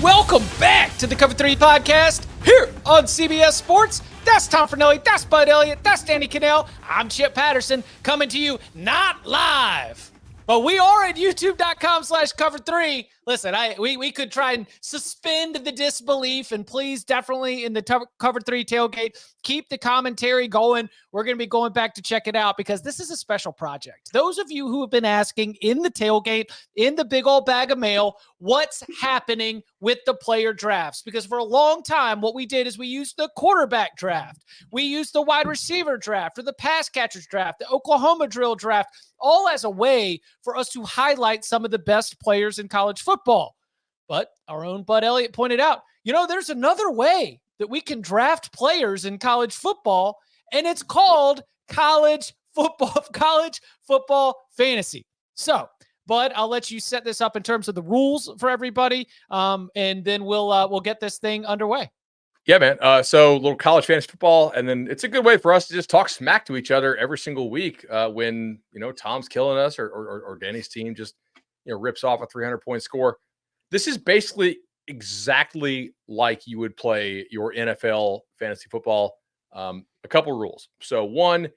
welcome back to the Cover 3 podcast here on CBS Sports. That's Tom Fernelli, that's Bud Elliott, that's Danny Cannell. I'm Chip Patterson coming to you not live, but we are at youtube.com/cover3. Listen, we could try and suspend the disbelief, and please definitely in the Cover 3 tailgate, keep the commentary going. We're going to be going back to check it out because this is a special project. Those of you who have been asking in the tailgate, in the big old bag of mail, what's happening with the player drafts? Because for a long time, what we did is we used the quarterback draft. We used the wide receiver draft or the pass catchers draft, the Oklahoma drill draft, all as a way for us to highlight some of the best players in college football. But our own Bud Elliott pointed out, there's another way that we can draft players in college football, and it's called college football fantasy. So, Bud, I'll let you set this up in terms of the rules for everybody, and then we'll get this thing underway. Yeah, man. So a little college fantasy football, and then it's a good way for us to just talk smack to each other every single week when Tom's killing us or Danny's team just rips off a 300-point score. This is basically exactly like you would play your NFL fantasy football. A couple rules. So one,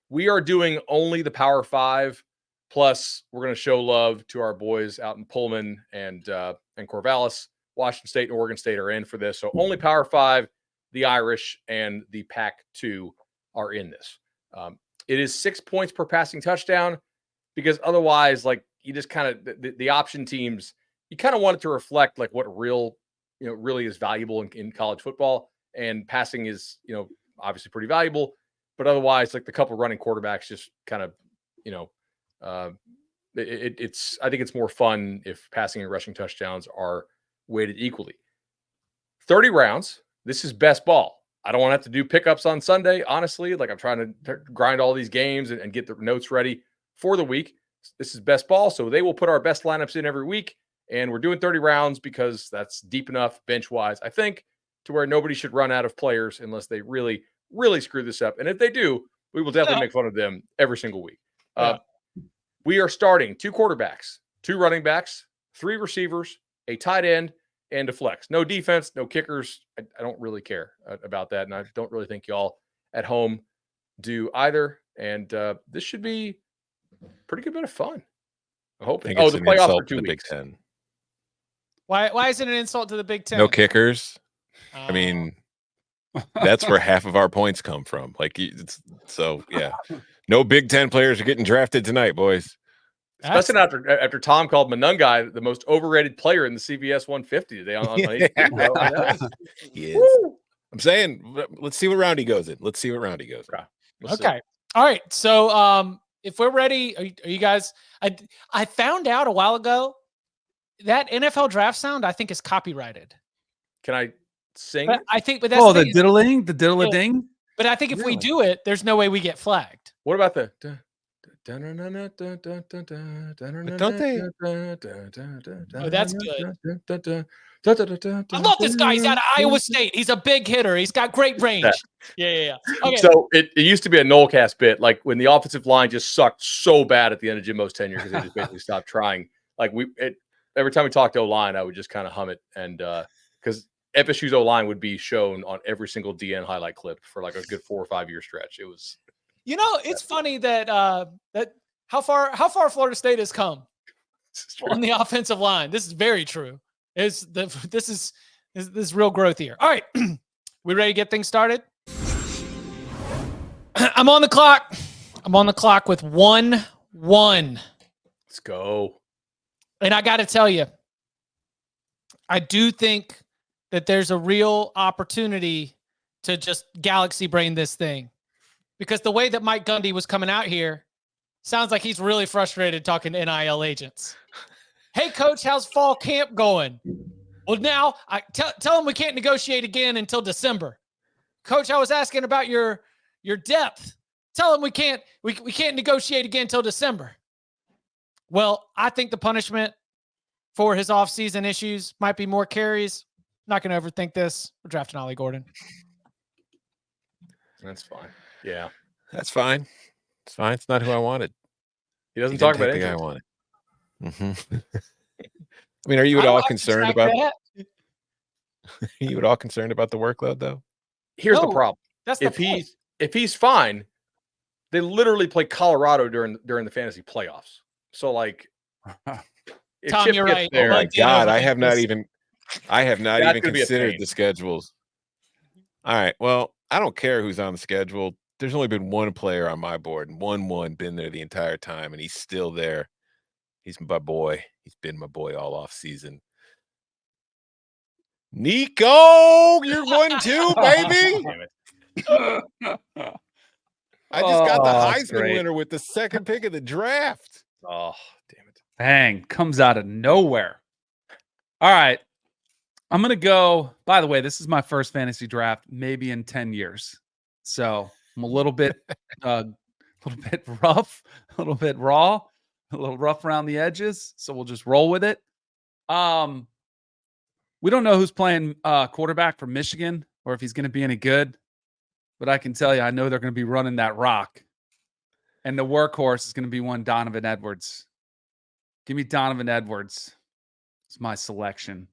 we are doing only the Power 5. Plus, we're going to show love to our boys out in Pullman and Corvallis. Washington State and Oregon State are in for this. So only Power 5, the Irish, and the Pac-2 are in this. It is 6 points per passing touchdown because otherwise, you just kind of the option teams, you kind of want it to reflect what really is valuable in college football, and passing is obviously pretty valuable, but otherwise the couple running quarterbacks just kind of it's I think it's more fun if passing and rushing touchdowns are weighted equally. 30 rounds. This is best ball. I don't want to have to do pickups on Sunday. Honestly, I'm trying to grind all these games and get the notes ready for the week. This is best ball. So they will put our best lineups in every week. And we're doing 30 rounds because that's deep enough bench wise, I think, to where nobody should run out of players unless they really, really screw this up. And if they do, we will definitely make fun of them every single week. We are starting 2 quarterbacks, 2 running backs, 3 receivers, a tight end, and a flex. No defense, no kickers. I don't really care about that. And I don't really think y'all at home do either. And this should be a pretty good bit of fun. I hope. The playoffs are 2 weeks. Big Ten. Why is it an insult to the Big Ten? No kickers. I mean, that's where half of our points come from. Yeah. No Big Ten players are getting drafted tonight, boys. Especially after Tom called Monungai the most overrated player in the CBS 150 today on He is. I'm saying, let's see what round he goes in. Okay. All right. So if we're ready, are you guys? I found out a while ago that NFL draft sound I think is copyrighted. Can I sing? But I think, but that's the diddle-a-ding. But I think if we do it, there's no way we get flagged. What about the? Don't they? Oh, that's good. I love this guy. He's out of Iowa State. He's a big hitter. He's got great range. Yeah. Okay. So it used to be a Nolecast bit, when the offensive line just sucked so bad at the end of Jimbo's tenure because they just basically stopped trying. Every time we talked O-line, I would just kind of hum it, and because FSU's O-line would be shown on every single DN highlight clip for a good 4 or 5 year stretch. It was. It's funny that that how far Florida State has come on the offensive line. This is very true. This is real growth here. All right, we ready to get things started? I'm on the clock. With 1-1. Let's go. And I got to tell you, I do think that there's a real opportunity to just galaxy brain this thing. Because the way that Mike Gundy was coming out here sounds like he's really frustrated talking to NIL agents. Hey, coach, how's fall camp going? Well, now I tell him we can't negotiate again until December. Coach, I was asking about your depth. Tell him we can't negotiate again until December. Well, I think the punishment for his offseason issues might be more carries. Not going to overthink this. We're drafting Ollie Gordon. That's fine. Yeah. That's fine. It's fine. It's not who I wanted. He doesn't talk about the it. guy I wanted. I mean, are you at all concerned about You at all concerned about the workload though? Here's the No, problem. That's the point. If he's fine, they literally play Colorado during the fantasy playoffs. So like, if Tom, Chip you're gets right. Oh there, my Bunt in God, over I have not Memphis. even That's gonna be a considered pain. the schedules. All right, well, I don't care who's on the schedule. There's only been one player on my board, and one been there the entire time, and he's still there. He's my boy. He's been my boy all off season. Nico, you're 1-2, baby. damn it. I just got the Oh, that's Heisman great. winner with the second pick of the draft. Oh, damn it. Bang, comes out of nowhere. All right. I'm going to go. By the way, this is my first fantasy draft maybe in 10 years. So I'm a little bit rough, a little bit raw, a little rough around the edges. So we'll just roll with it. We don't know who's playing quarterback for Michigan or if he's going to be any good. But I can tell you, I know they're going to be running that rock. And the workhorse is going to be one Donovan Edwards. Give me Donovan Edwards. It's my selection.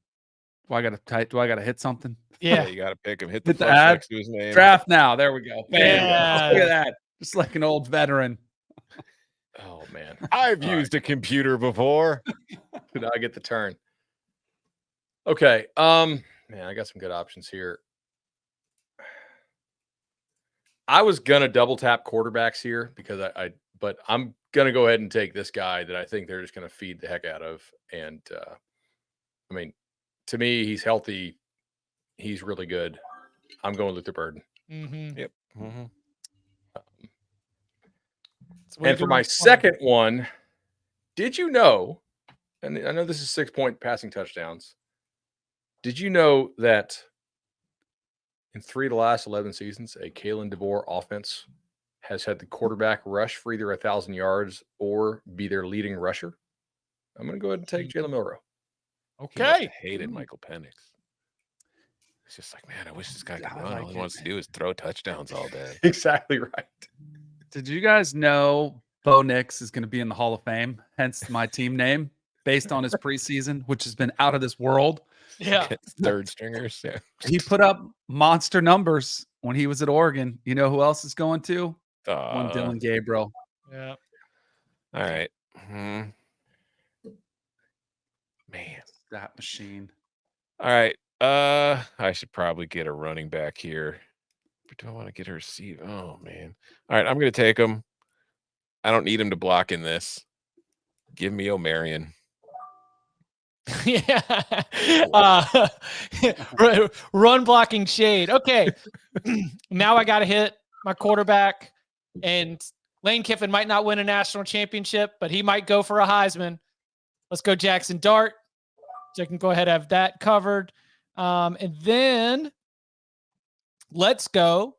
Do I gotta hit something? Yeah. You got to pick him. Hit the Hit the plus ad. next to his name. Draft now. There we go. Bam. Yeah. Look at that. Just like an old veteran. Oh man. I've All used a computer before. Now I get the turn. Okay. Man, I got some good options here. I was gonna double tap quarterbacks here because but I'm gonna go ahead and take this guy that I think they're just gonna feed the heck out of. And I mean, to me, he's healthy. He's really good. I'm going Luther Burden. Mm-hmm. Yep. Mm-hmm. And for my second one, did you know, and I know this is 6-point passing touchdowns. Did you know that in 3 of the last 11 seasons, a Kalen DeBoer offense has had the quarterback rush for either 1,000 yards or be their leading rusher? I'm going to go ahead and take Jalen Milrow. He must Okay. have hated Michael Penix. It's just like, man, I wish this guy could I run. like All he it. wants to do is throw touchdowns all day. Exactly right. Did you guys know Bo Nix is going to be in the Hall of Fame? Hence my team name, based on his preseason, which has been out of this world. Yeah. Against third stringers. Yeah. He put up monster numbers when he was at Oregon. You know who else is going to? One Dylan Gabriel. Yeah. All right. Man. That machine. All right. I should probably get a running back here. But do I want to get a receiver? Oh man. All right, I'm gonna take him. I don't need him to block in this. Give me O'Marion. Yeah. Run blocking shade. Okay. Now I got to hit my quarterback, and Lane Kiffin might not win a national championship, but he might go for a Heisman. Let's go Jackson Dart. So I can go ahead and have that covered. And then let's go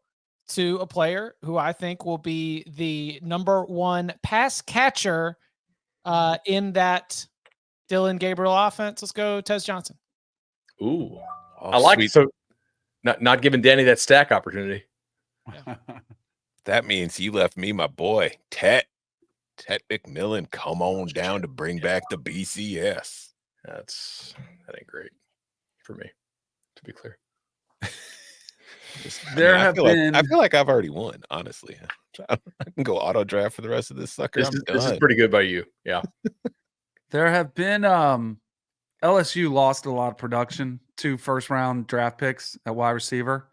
to a player who I think will be the number one pass catcher in that Dylan Gabriel offense. Let's go Tez Johnson. Ooh. Oh, I like sweet. it. So not giving Danny that stack opportunity. That means you left me my boy, Tet McMillan. Come on down to bring back the BCS. That ain't great for me, to be clear. I feel like I've already won, honestly. I can go auto draft for the rest of this sucker. This is pretty good by you. Yeah. There have been LSU lost a lot of production to first-round draft picks at wide receiver.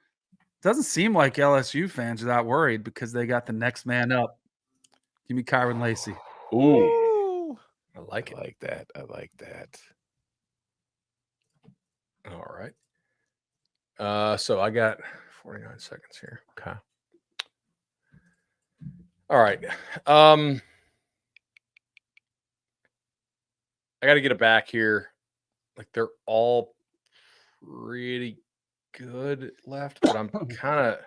Doesn't seem like LSU fans are that worried because they got the next man up. Give me Kyron Lacey. Ooh. I like it. I like that. I like that. All right. So I got 49 seconds here. Okay. All right. I got to get it back here. Like they're all pretty good left, but I'm kind of.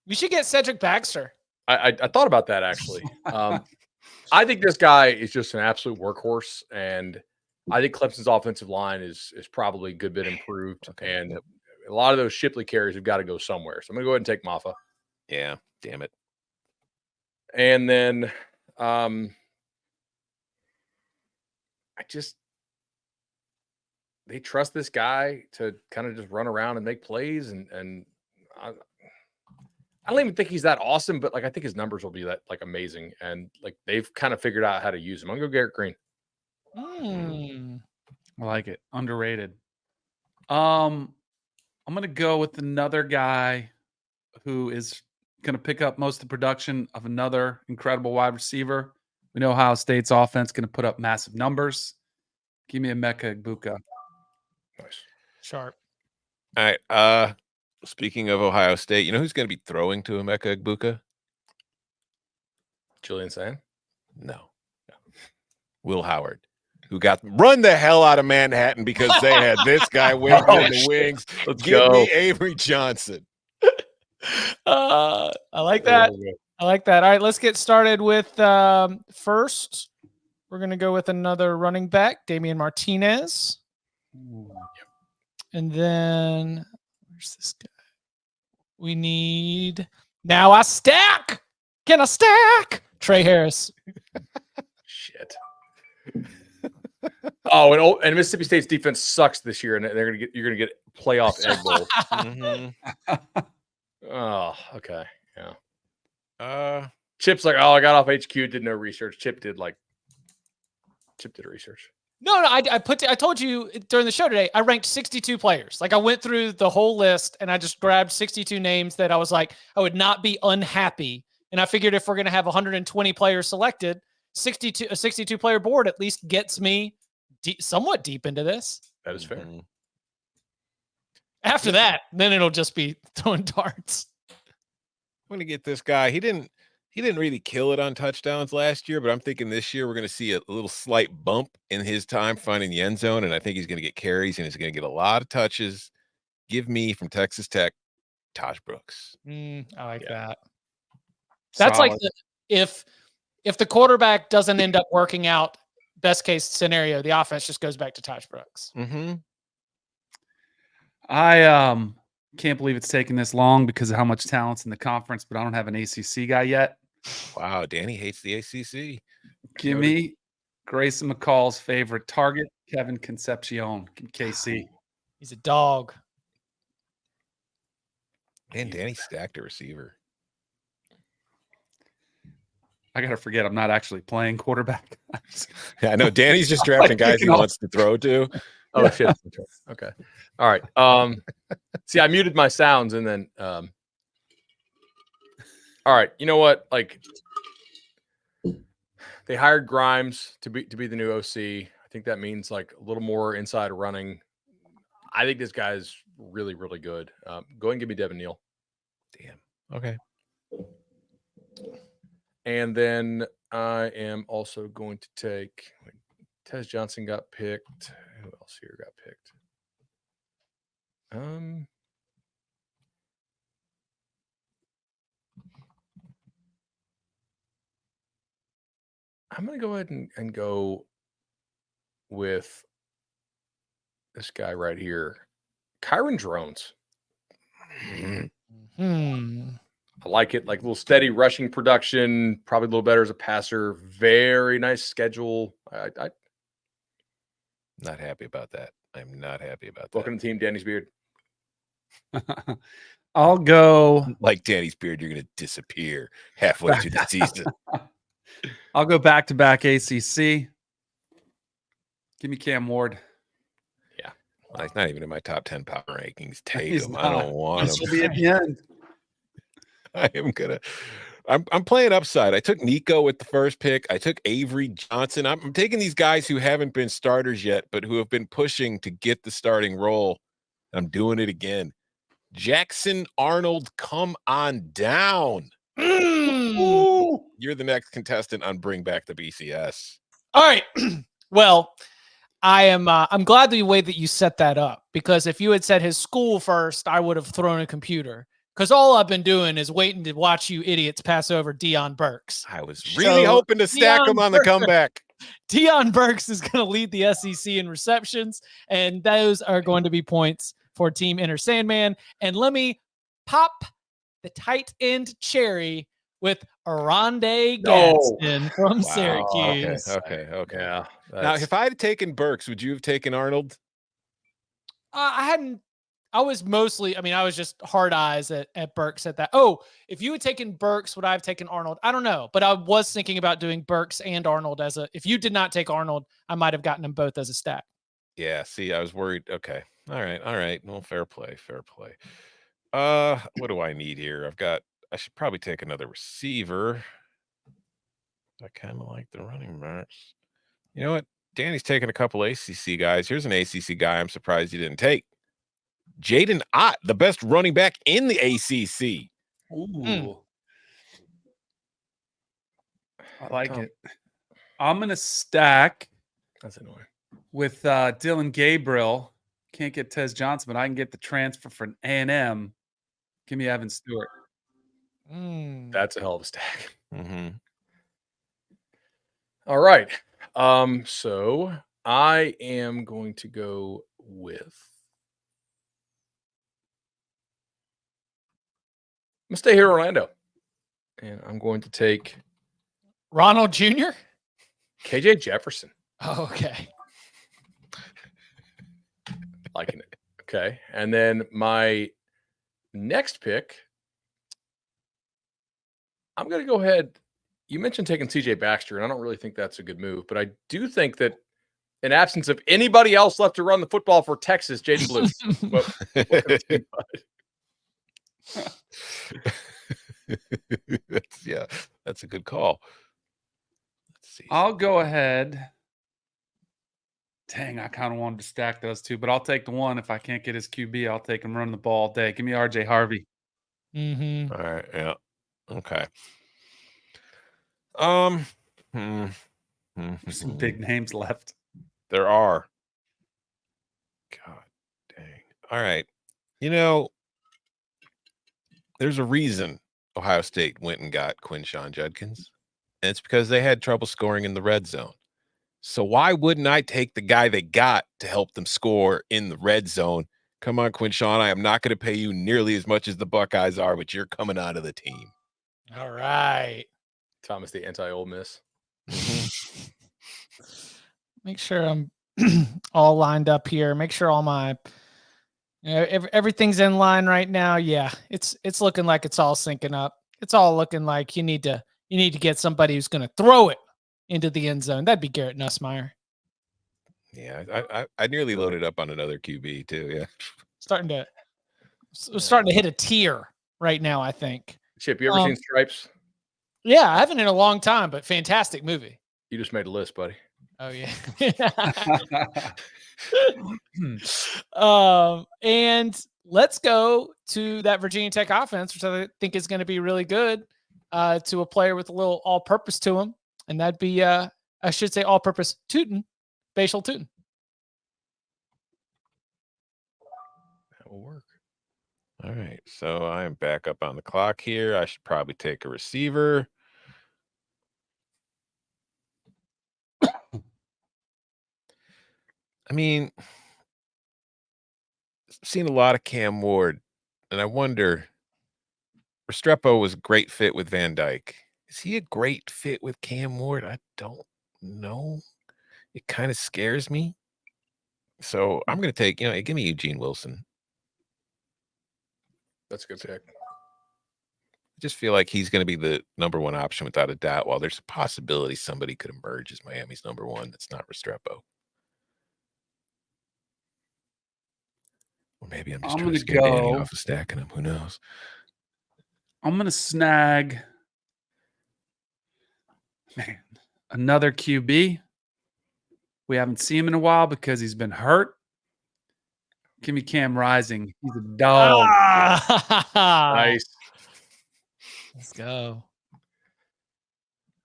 You should get Cedric Baxter. I thought about that actually. I think this guy is just an absolute workhorse, and I think Clemson's offensive line is probably a good bit improved, and a lot of those Shipley carries have got to go somewhere. So I'm going to go ahead and take Maffa. Yeah, damn it. And then they trust this guy to kind of just run around and make plays, and I don't even think he's that awesome, but like I think his numbers will be that like amazing, and like they've kind of figured out how to use him. I'm gonna go Garrett Green. I like it. Underrated. I'm gonna go with another guy who is gonna pick up most of the production of another incredible wide receiver. We know Ohio State's offense gonna put up massive numbers. Give me a Emeka Egbuka. Nice. Sharp. All right. Speaking of Ohio State, you know who's going to be throwing to Emeka Egbuka? Julian Sand. No. Will Howard, who got run the hell out of Manhattan because they had this guy waiting in the wings. Let's Give go. me Avery Johnson. I like that. I like that. All right, let's get started with first. We're going to go with another running back, Damian Martinez. And then, where's this guy? We need, now I stack. Can I stack? Trey Harris. Shit. Oh, and Mississippi State's defense sucks this year, and you're gonna get playoff egg bowl. Oh, okay, yeah. Chip's like, oh, I got off HQ, did no research. Chip did research. No, I told you during the show today, I ranked 62 players. Like I went through the whole list and I just grabbed 62 names that I was like, I would not be unhappy. And I figured if we're going to have 120 players selected, a 62 player board at least gets me somewhat deep into this. That is fair. After that, then it'll just be throwing darts. I'm going to get this guy. He didn't really kill it on touchdowns last year, but I'm thinking this year we're going to see a little slight bump in his time finding the end zone, and I think he's going to get carries and he's going to get a lot of touches. Give me from Texas Tech, Taj Brooks. I like that. That's solid. Like if the quarterback doesn't end up working out, best case scenario, the offense just goes back to Taj Brooks. I can't believe it's taken this long because of how much talent's in the conference, but I don't have an ACC guy yet. Wow, Danny hates the ACC. Give me Grayson McCall's favorite target, Kevin Concepcion, KC. He's a dog. And Danny stacked a receiver. I gotta forget I'm not actually playing quarterback. Yeah, I know Danny's just drafting guys he wants to throw to. Oh shit. Okay. All right. See, I muted my sounds and then all right, you know what? Like they hired Grimes to be the new OC. I think that means like a little more inside running. I think this guy's really, really good. Go ahead and give me Devin Neal. Damn. Okay. And then I am also going to take Tez Johnson got picked. Who else here got picked? I'm going to go ahead and go with this guy right here, Kyron Drones. I like it. Like a little steady rushing production, probably a little better as a passer. Very nice schedule. I not happy about that. I'm not happy about that. Welcome to the team, Danny's beard. I'll go. Like Danny's beard, you're going to disappear halfway through the season. I'll go back-to-back ACC. Give me Cam Ward. Yeah. Well, he's not even in my top 10 power rankings. Take him. I don't want him. He'll be at the end. I'm playing upside. I took Nico with the first pick. I took Avery Johnson. I'm taking these guys who haven't been starters yet, but who have been pushing to get the starting role. I'm doing it again. Jackson Arnold, come on down. You're the next contestant on Bring Back the BCS. All right. Well, I'm glad the way that you set that up, because if you had said his school first, I would have thrown a computer. Because all I've been doing is waiting to watch you idiots pass over Deion Burks. I was really hoping to stack him on the comeback. Deion Burks is going to lead the SEC in receptions, and those are going to be points for Team Inner Sandman. And let me pop the tight end cherry with Aronde Gadsden from Syracuse. Okay. Yeah. Now, if I had taken Burks, would you have taken Arnold? I hadn't. I was mostly. I mean, I was just hard eyes at Burks at that. Oh, if you had taken Burks, would I have taken Arnold? I don't know, but I was thinking about doing Burks and Arnold as a. If you did not take Arnold, I might have gotten them both as a stack. Yeah, see, I was worried. Okay. All right. Well, fair play. What do I need here? I should probably take another receiver. I kind of like the running backs. You know what? Danny's taking a couple ACC guys. Here's an ACC guy I'm surprised he didn't take. Jaden Ott, the best running back in the ACC. Ooh. I like it. I'm going to stack That's annoying. with Dylan Gabriel. Can't get Tez Johnson, but I can get the transfer for A&M. Give me Evan Stewart. That's a hell of a stack. Mm-hmm. All right. So I am going to go with. I'm gonna stay here in Orlando, and I'm going to take Ronald Jr. KJ Jefferson. Oh, okay. Liking it. Okay, and then my next pick, I'm gonna go ahead. You mentioned taking CJ Baxter, and I don't really think that's a good move, but I do think that in absence of anybody else left to run the football for Texas, Jaden Blue. That's a good call. Let's see. I'll go ahead. Dang, I kind of wanted to stack those two, but I'll take the one. If I can't get his QB, I'll take him running the ball all day. Give me RJ Harvey. Mm-hmm. All right. Yeah. Okay. There's some big names left. There are. God dang. All right. You know, there's a reason Ohio State went and got Quinshon Judkins, and it's because they had trouble scoring in the red zone. So why wouldn't I take the guy they got to help them score in the red zone? Come on, Quinshon. I am not going to pay you nearly as much as the Buckeyes are, but you're coming out of the team. All right. Thomas, the anti-Ole Miss. Make sure I'm all lined up here. Make sure all my, everything's in line right now. Yeah, it's looking like it's all syncing up. It's all looking like you need to get somebody who's going to throw it into the end zone. That'd be Garrett Nussmeier. Yeah, I nearly loaded up on another QB too. Yeah, starting to hit a tier right now, I think. Chip, you ever seen Stripes? Yeah, I haven't in a long time, but fantastic movie. You just made a list, buddy. Oh yeah. And let's go to that Virginia Tech offense, which I think is going to be really good, to a player with a little all-purpose to him, and that'd be I should say all-purpose Tootin, Bashal Tootin. that will work. All right, so I am back up on the clock here. I should probably take a receiver. I mean, I've seen a lot of Cam Ward, and I wonder, Restrepo was a great fit with Van Dyke. Is he a great fit with Cam Ward? I don't know. It kind of scares me. So I'm going to take, give me Eugene Wilson. That's a good pick. I just feel like he's going to be the number one option without a doubt. While there's a possibility somebody could emerge as Miami's number one, that's not Restrepo. Or maybe I'm just trying to scare Danny off of stacking them. Who knows? I'm going to snag another QB. We haven't seen him in a while because he's been hurt. Give me Cam Rising. He's a dog. Nice. Let's go.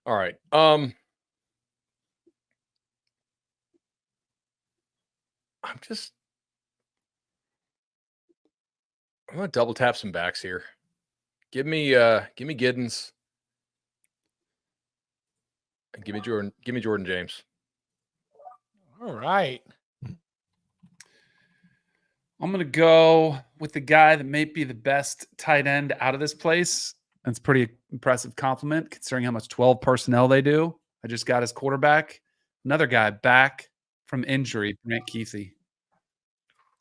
All right. I'm gonna double tap some backs here. Give me Giddens. And give me Jordan James. All right. I'm going to go with the guy that may be the best tight end out of this place. That's a pretty impressive compliment considering how much 12 personnel they do. I just got his quarterback. Another guy back from injury, Grant Keithy.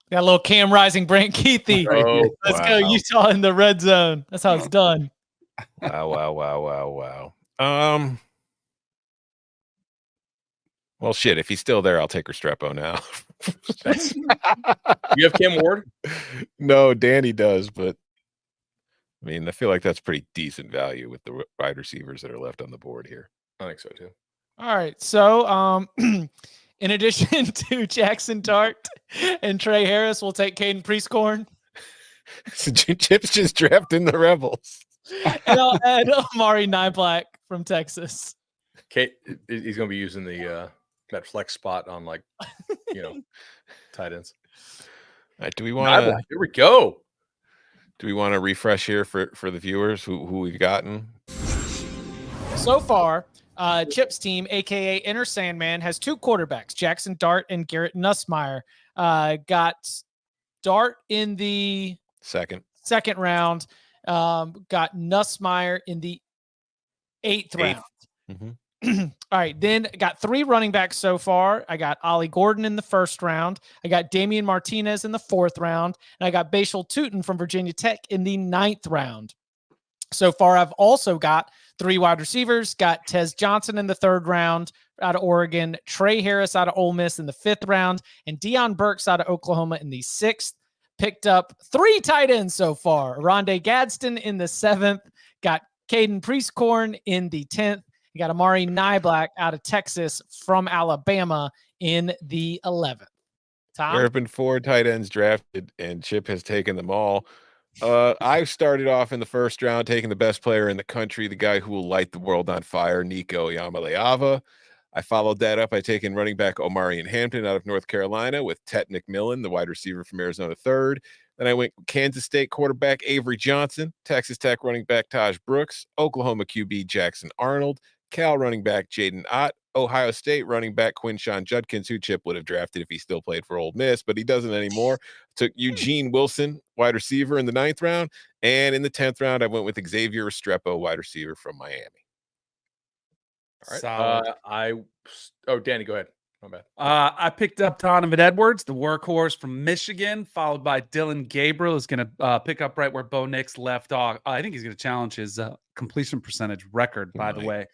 Got a little Cam Rising, Brant Keithy. Oh, Let's go Utah in the red zone. That's how it's done. Wow. Well, shit. If he's still there, I'll take Restrepo now. You have Cam Ward? No, Danny does, but I mean, I feel like that's pretty decent value with the wide receivers that are left on the board here. I think so too. All right. So, in addition to Jackson Dart and Trey Harris, we'll take Caden Priestcorn. So Chip's just drafting the Rebels. And I'll add Amari Nyblack from Texas. Kate, he's going to be using the that flex spot on tight ends. All right, do we want to? Here we go. Do we want to refresh here for the viewers who we've gotten? So far, Chip's team, aka Inner Sandman, has 2 quarterbacks, Jackson Dart and Garrett Nussmeier. Got Dart in the second round. Got Nussmeier in the 8th round. Mm-hmm. All right, then got 3 running backs so far. I got Ollie Gordon in the 1st round. I got Damian Martinez in the 4th round. And I got Bashal Tootin from Virginia Tech in the 9th round. So far, I've also got 3 wide receivers. Got Tez Johnson in the 3rd round out of Oregon. Trey Harris out of Ole Miss in the 5th round. And Deion Burks out of Oklahoma in the 6th. Picked up 3 tight ends so far. Rondé Gadsden in the 7th. Got Caden Priestcorn in the 10th. You got Amari Nyblack out of Texas from Alabama in the 11th. Tom? There have been 4 tight ends drafted, and Chip has taken them all. I started off in the 1st round taking the best player in the country, the guy who will light the world on fire, Nico Yamaleava. I followed that up by taking running back Omarion Hampton out of North Carolina with Tet McMillan, the wide receiver from Arizona 3rd. Then I went Kansas State quarterback Avery Johnson, Texas Tech running back Taj Brooks, Oklahoma QB Jackson Arnold, Cal running back Jaden Ott, Ohio State running back Quinshawn Judkins, who Chip would have drafted if he still played for Ole Miss, but he doesn't anymore. Took Eugene Wilson, wide receiver in the 9th round. And in the 10th round, I went with Xavier Restrepo, wide receiver from Miami. All right. Danny, go ahead. My bad. I picked up Donovan Edwards, the workhorse from Michigan, followed by Dylan Gabriel, who's going to pick up right where Bo Nix left off. I think he's going to challenge his completion percentage record, by the way.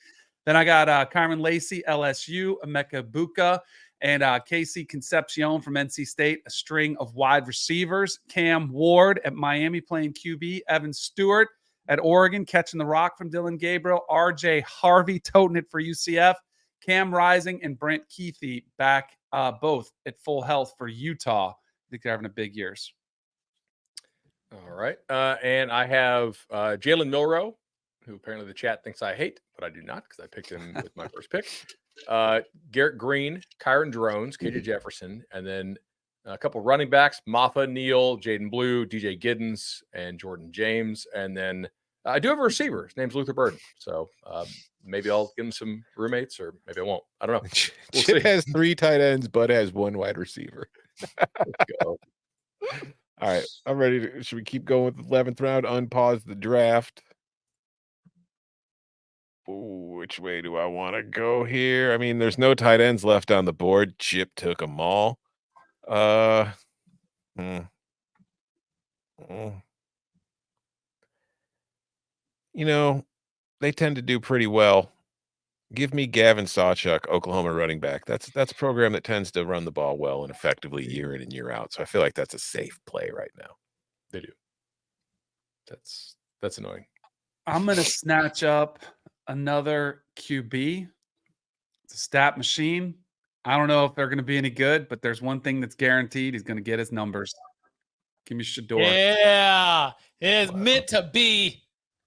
Then I got Carmen Lacey, LSU, Emeka Buka, and Casey Concepcion from NC State, a string of wide receivers. Cam Ward at Miami playing QB. Evan Stewart at Oregon catching the rock from Dylan Gabriel. RJ Harvey toting it for UCF. Cam Rising and Brent Keithy back both at full health for Utah. I think they're having a big years. All right. And I have Jalen Milroe, who apparently the chat thinks I hate, but I do not because I picked him with my first pick. Garrett Green, Kyron Drones, KJ Jefferson, and then a couple running backs, Maffa, Neal, Jaden Blue, DJ Giddens, and Jordan James. And then I do have a receiver. His name's Luther Burden. So maybe I'll give him some roommates or maybe I won't. I don't know. We'll Chip has 3 tight ends, but has 1 wide receiver. Let's go. All right. I'm ready. Should we keep going with the 11th round? Unpause the draft. Ooh, which way do I want to go here? I mean, there's no tight ends left on the board. Chip took them all. You know, they tend to do pretty well. Give me Gavin Sawchuk, Oklahoma running back. That's a program that tends to run the ball well and effectively year in and year out. So I feel like that's a safe play right now. They do. That's annoying. I'm going to snatch up another QB. It's a stat machine. I don't know if they're going to be any good, but there's one thing that's guaranteed. He's going to get his numbers. Give me Shador. Yeah, it is meant to be.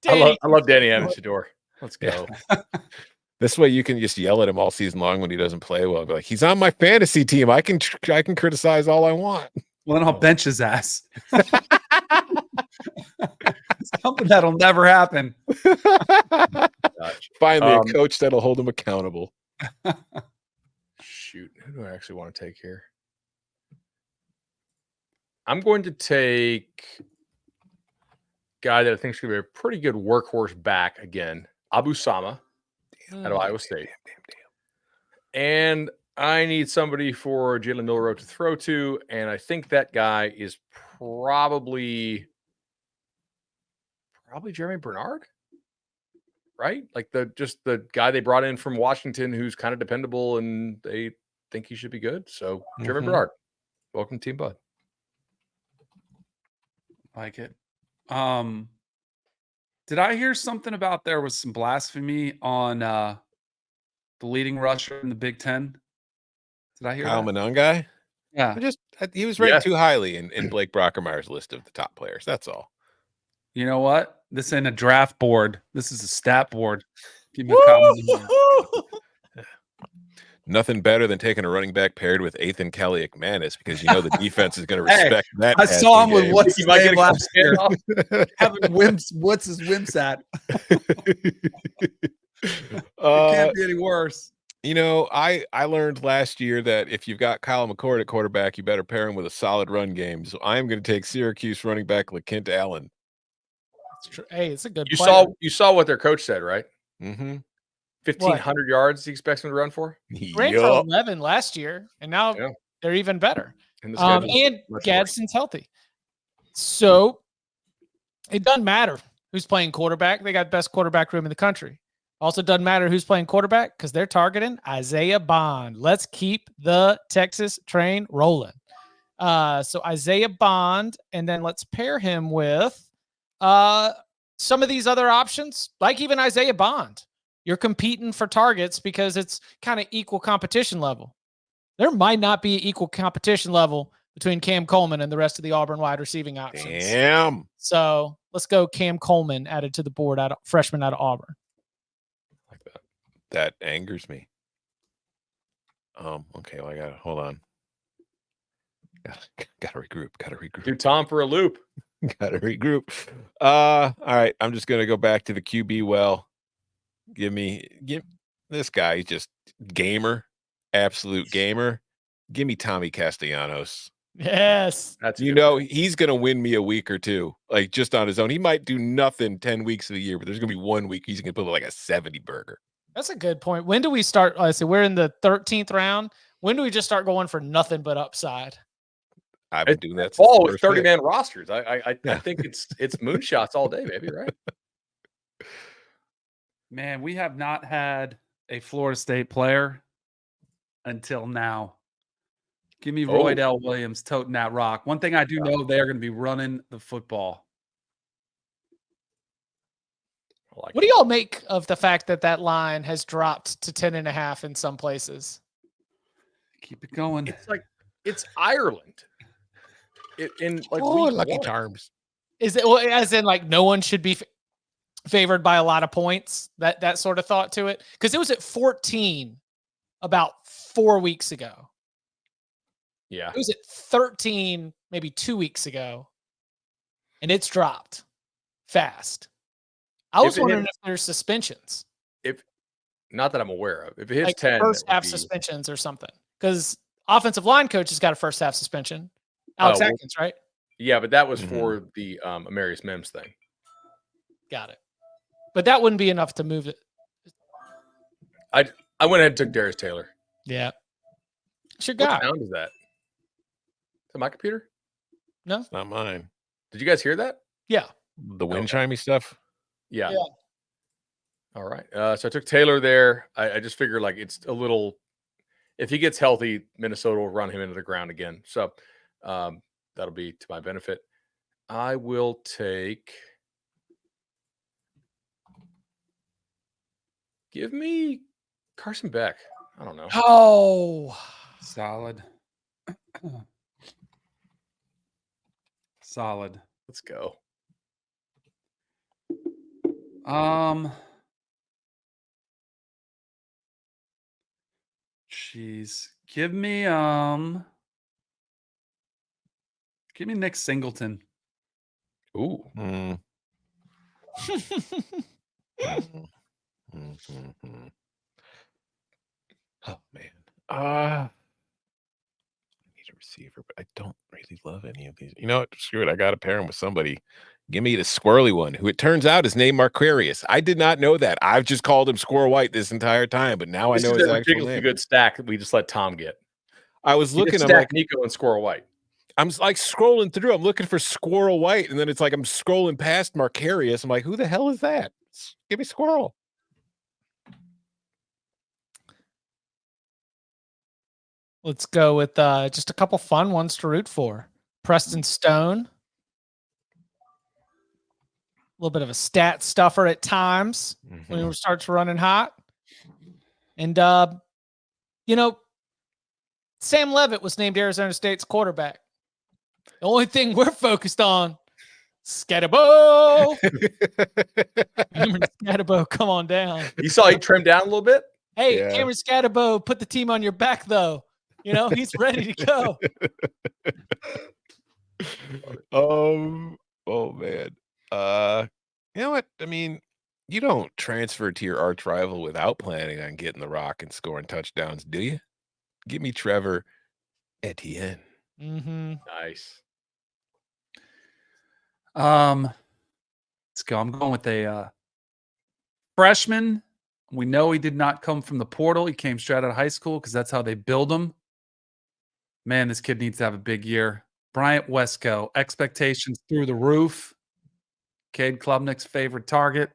I love Danny Shador. Let's go. Yeah. This way you can just yell at him all season long when he doesn't play well. Be like, he's on my fantasy team. I can criticize all I want. Well, then I'll bench his ass. Something that'll never happen. Finally, a coach that'll hold him accountable. Shoot, who do I actually want to take here? I'm going to take a guy that I think is going to be a pretty good workhorse back again, Abu Sama out of Iowa State. And I need somebody for Jalen Milroe to throw to, and I think that guy is probably Jeremy Bernard, right? Like the guy they brought in from Washington who's kind of dependable and they think he should be good. So Jeremy Bernard, welcome to Team Bud. Like it. Did I hear something about there was some blasphemy on the leading rusher in the Big Ten? Did I hear Kyle that? Monangai? Yeah. He was ranked Yes. too highly in Blake Brockermeyer's list of the top players. That's all. You know what? This ain't a draft board. This is a stat board. Give me a comment. Nothing better than taking a running back paired with Ethan Kelly-McManus because you know the defense is going to respect that. I saw him with passing what's game. his name last year. It Having wimps. What's his wimps at? It can't be any worse. You know, I learned last year that if you've got Kyle McCord at quarterback, you better pair him with a solid run game. So I am going to take Syracuse running back LaKent Allen. It's true. Hey, it's a good. You saw what their coach said, right? Mm-hmm. 1,500 yards he expects him to run for. Ran for 11 last year, and now they're even better. And Gadsden's healthy, so it doesn't matter who's playing quarterback. They got the best quarterback room in the country. Also, doesn't matter who's playing quarterback because they're targeting Isaiah Bond. Let's keep the Texas train rolling. So Isaiah Bond, and then let's pair him with some of these other options, like even Isaiah Bond. You're competing for targets because it's kind of equal competition level. There might not be equal competition level between Cam Coleman and the rest of the Auburn wide receiving options. Damn. So let's go Cam Coleman added to the board, freshman out of Auburn. Like that. That angers me. Okay, well, I gotta hold on. Gotta regroup. Do Tom for a loop. Gotta regroup. All right. I'm just gonna go back to the QB well. Give this guy. He's just gamer, absolute gamer. Give me Tommy Castellanos. Yes. He's going to win me a week or two, like just on his own. He might do nothing 10 weeks of the year, but there's going to be 1 week he's going to put like a 70 burger. That's a good point. When do we start? I say we're in the 13th round. When do we just start going for nothing but upside? I've been doing that. All with 30-man rosters. I think it's moonshots all day, baby. Right? Man, we have not had a Florida State player until now. Give me Roydell Williams toting that rock. One thing I do know, they are going to be running the football. What do y'all make of the fact that line has dropped to 10.5 in some places? Keep it going. It's Ireland. Lucky Charms. Is it as in like no one should be favored by a lot of points? That sort of thought to it, because it was at 14 about 4 weeks ago. Yeah, it was at 13 maybe 2 weeks ago, and it's dropped fast. I was wondering if there's suspensions. If not that I'm aware of. If it hits like 10, first half suspensions or something, because offensive line coach has got a first half suspension. Alex Atkins, right? Yeah, but that was for the Amarius Mims thing. Got it. But that wouldn't be enough to move it. I went ahead and took Darius Taylor. Yeah. It's your guy. What sound is that? Is that my computer? No. It's not mine. Did you guys hear that? Yeah. The wind chimey stuff? Yeah. All right. So I took Taylor there. I just figured like it's a little – if he gets healthy, Minnesota will run him into the ground again. So that'll be to my benefit. I will take – give me Carson Beck. I don't know. Oh. Solid. Solid. Let's go. Jeez. Give me Nick Singleton. Ooh. Oh man. I need a receiver, but I don't really love any of these. You know what? Screw it. I got to pair him with somebody Give me the squirrely one, who it turns out is named Marquarius. I did not know that. I've just called him Squirrel White this entire time, but now This I know is his a actual ridiculously name. good stack that we just let Tom get. I was He just looking, I'm stacked like, Nico and Squirrel White. I'm like scrolling through. I'm looking for Squirrel White, and then it's like I'm scrolling past Marquarius. I'm like, who the hell is that? Give me Squirrel. Let's go with just a couple fun ones to root for. Preston Stone. A little bit of a stat stuffer at times when he starts running hot. And, Sam Levitt was named Arizona State's quarterback. The only thing we're focused on, Scatterbo. Cameron Scatterbo, come on down. You saw he trimmed down a little bit? Hey, Yeah. Cameron Scatterbo, put the team on your back, though. He's ready to go. Oh man. You know what? I mean, you don't transfer to your arch rival without planning on getting the rock and scoring touchdowns, do you? Give me Trevor Etienne. Mm-hmm. Nice. Let's go. I'm going with a freshman. We know he did not come from the portal. He came straight out of high school because that's how they build him. Man, this kid needs to have a big year. Bryant Wesco, expectations through the roof. Cade Klubnik's favorite target.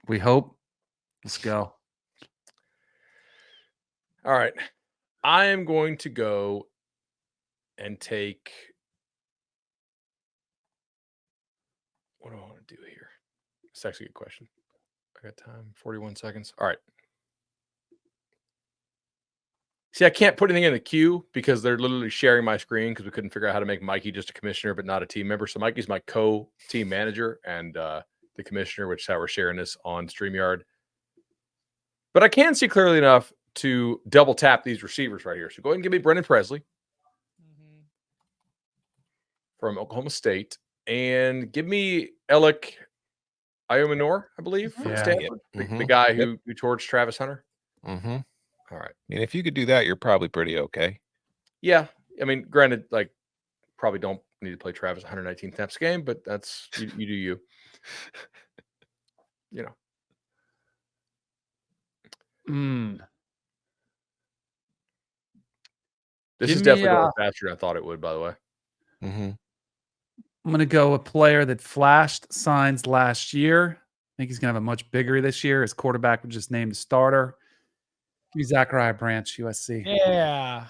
We hope. Let's go. All right. I am going to go and take. What do I want to do here? It's actually a good question. I got time. 41 seconds. All right. See, I can't put anything in the queue because they're literally sharing my screen because we couldn't figure out how to make Mikey just a commissioner but not a team member. So Mikey's my co-team manager and the commissioner, which is how we're sharing this on StreamYard. But I can see clearly enough to double tap these receivers right here. So go ahead and give me Brendan Presley from Oklahoma State and give me Alec Iomanor, I believe, from Yeah. Stanford, Yep. the guy who torched Travis Hunter. Mm-hmm. All right. I mean, if you could do that, you're probably pretty okay. Yeah. I mean, granted, like, probably don't need to play Travis 119 snaps a game, but that's you do you. This Give is me, definitely going faster than I thought it would, by the way. Mm-hmm. I'm going to go a player that flashed signs last year. I think he's going to have a much bigger this year. His quarterback was just named starter. Give me Zachariah Branch, USC. Yeah.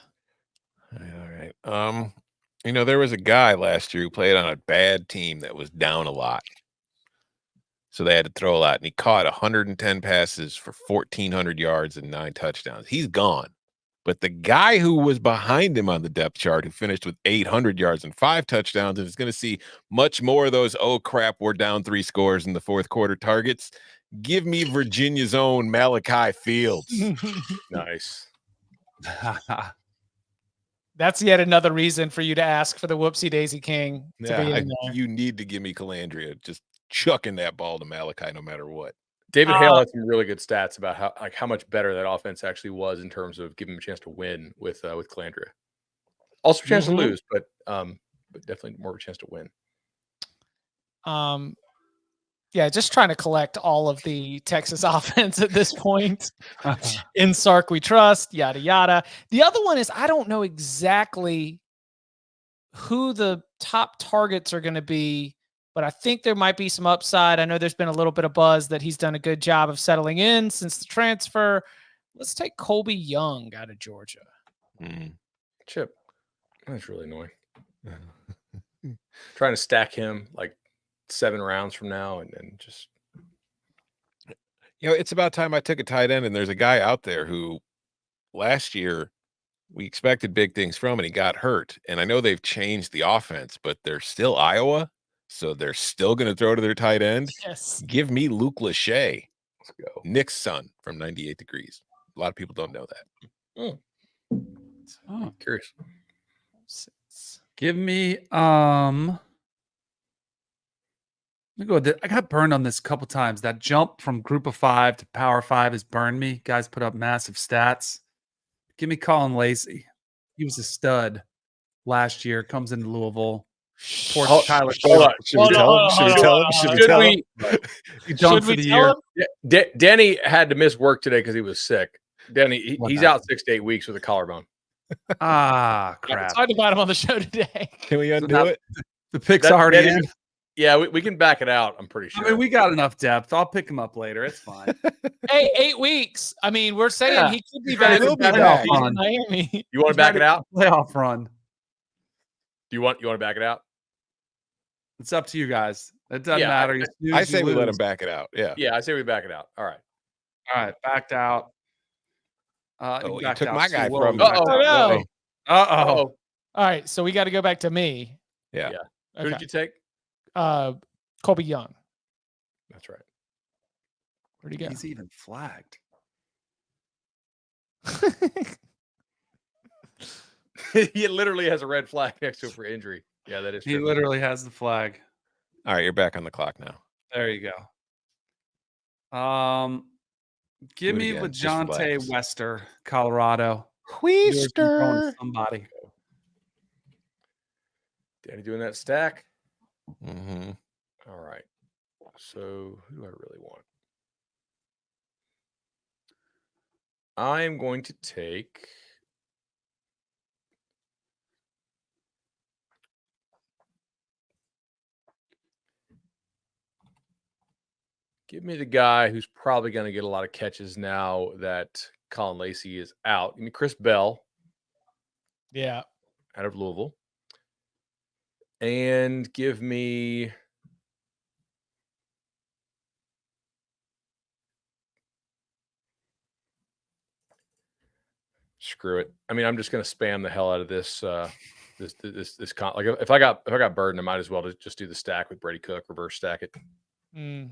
All right. There was a guy last year who played on a bad team that was down a lot. So they had to throw a lot. And he caught 110 passes for 1,400 yards and 9 touchdowns. He's gone. But the guy who was behind him on the depth chart, who finished with 800 yards and 5 touchdowns, and is going to see much more of those, oh, crap, we're down 3 scores in the fourth quarter targets. Give me Virginia's own Malachi Fields. Nice. That's yet another reason for you to ask for the Whoopsie Daisy King to be in there. You need to give me Calandria just chucking that ball to Malachi no matter what. David Hale had some really good stats about how much better that offense actually was in terms of giving him a chance to win with Calandria. Also a chance to lose, but definitely more of a chance to win. Yeah, just trying to collect all of the Texas offense at this point. In Sark we trust, yada yada. The other one is I don't know exactly who the top targets are going to be, but I think there might be some upside. I know there's been a little bit of buzz that he's done a good job of settling in since the transfer. Let's take Colby Young out of Georgia. Chip. That's really annoying. Trying to stack him like 7 rounds from now and just. It's about time I took a tight end, and there's a guy out there who last year we expected big things from, and he got hurt. And I know they've changed the offense, but they're still Iowa. So they're still going to throw to their tight end. Yes. Give me Luke Lachey. Let's go. Nick's son from 98 Degrees. A lot of people don't know that. Oh, curious. Give me let me go. I got burned on this a couple times. That jump from Group of 5 to Power 5 has burned me. Guys put up massive stats. Give me Colin Lacey. He was a stud last year. Comes into Louisville. Poor Oh, Tyler. hold on. Should we tell him? Should we tell him? Should we Should tell him? we? You done Should for we the tell year. him? Danny had to miss work today because he was sick. Danny, he's Whatever. out 6 to 8 weeks with a collarbone. Ah, I crap. talked about him on the show today. Can we undo now- it? The pick's That- already that in. is- Yeah, we can back it out. I'm pretty I sure. mean, we got enough depth. I'll pick him up later. It's fine. Hey, 8 weeks. I mean, we're saying Yeah. he could be He back. will be in back. Miami. You want to back it out? Playoff run. Do you want to back it out? It's up to you guys. It doesn't Yeah, matter. You snooze, I you say we let lose. him back it out. Yeah. Yeah, I say we back it out. All right. All right, backed out. Oh, you backed took out my too. guy Whoa, from you me. backed Oh, out. no. Uh-oh. Oh, All right, so we got to go back to me. Yeah. who did Okay. you take? Colby Young. That's right. Where'd he go? He's even flagged. He literally has a red flag next to him for injury. Yeah, that is He true. literally has the flag. All right, you're back on the clock now. There you go. Give Do it me again. Just LeJontay relax. Wester, Colorado. Yours is going to somebody. Danny doing that stack. Mm-hmm. All right. So who do I really want? I'm going to take. Give me the guy who's probably going to get a lot of catches now that Colin Lacey is out. Give me Chris Bell Yeah. out of Louisville. And give me. Screw it. I mean, I'm just going to spam the hell out of this. Like if I got Burden, I might as well just do the stack with Brady Cook, reverse stack it. Mm.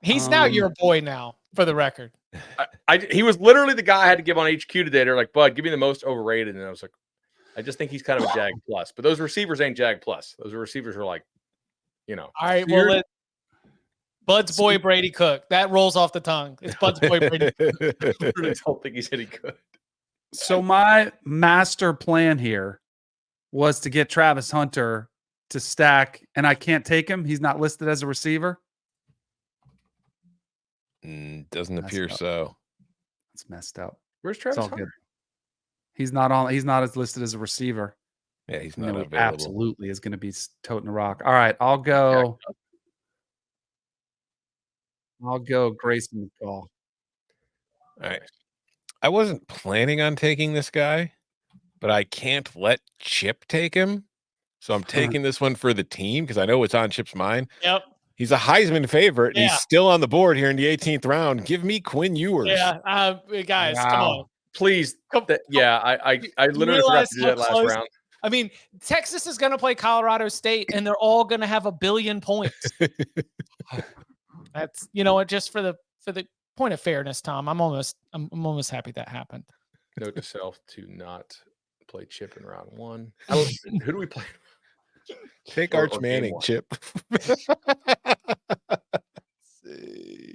He's now your boy now, for the record. He was literally the guy I had to give on HQ today. They're like, Bud, give me the most overrated, and I was like, I just think he's kind of a Jag plus. But those receivers ain't Jag plus. Those receivers are like, All right, well, weird. Bud's boy Brady Cook. That rolls off the tongue. It's Bud's boy Brady. I really don't think he's any good. So my master plan here was to get Travis Hunter to stack, and I can't take him. He's not listed as a receiver. Doesn't Messed appear up. so. It's messed up. Where's It's Travis all Hunter? good. He's not on. He's not as listed as a receiver. Yeah, he's And not then he available. absolutely is going to be toting the rock. All right, I'll go. I'll go Grayson McCall. All right. I wasn't planning on taking this guy, but I can't let Chip take him. So I'm taking this one for the team because I know what's on Chip's mind. Yep. He's a Heisman favorite, and Yeah. he's still on the board here in the 18th round. Give me Quinn Ewers. Yeah. Guys, come on. Please. Come- I literally forgot realize to do how that last close- round. I mean, Texas is going to play Colorado State, and they're all going to have 1 billion points. That's just for the point of fairness, Tom. I'm almost happy that happened. Note to self to not play Chip in round one. Who do we play? Take Or Arch game Manning, one. Chip. See.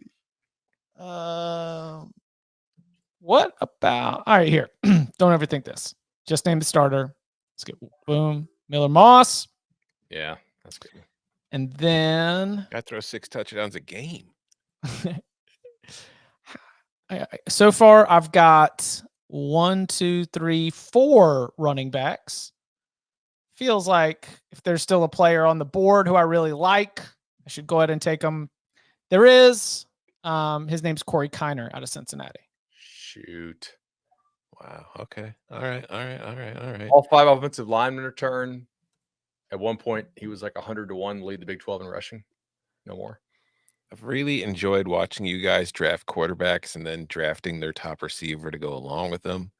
What about? All right, here. Don't overthink this. Just name the starter. Let's get boom. Miller Moss, Yeah, that's good. and then Got to throw 6 touchdowns a game. so far I've got 1, 2, 3, 4 running backs. Feels like if there's still a player on the board who I really like, I should go ahead and take him. There is. His name's Corey Kiner out of Cincinnati. Shoot. Wow. Okay. All right. All 5 offensive linemen return. At one point, he was like 100 to 1 to lead the Big 12 in rushing. No more. I've really enjoyed watching you guys draft quarterbacks and then drafting their top receiver to go along with them.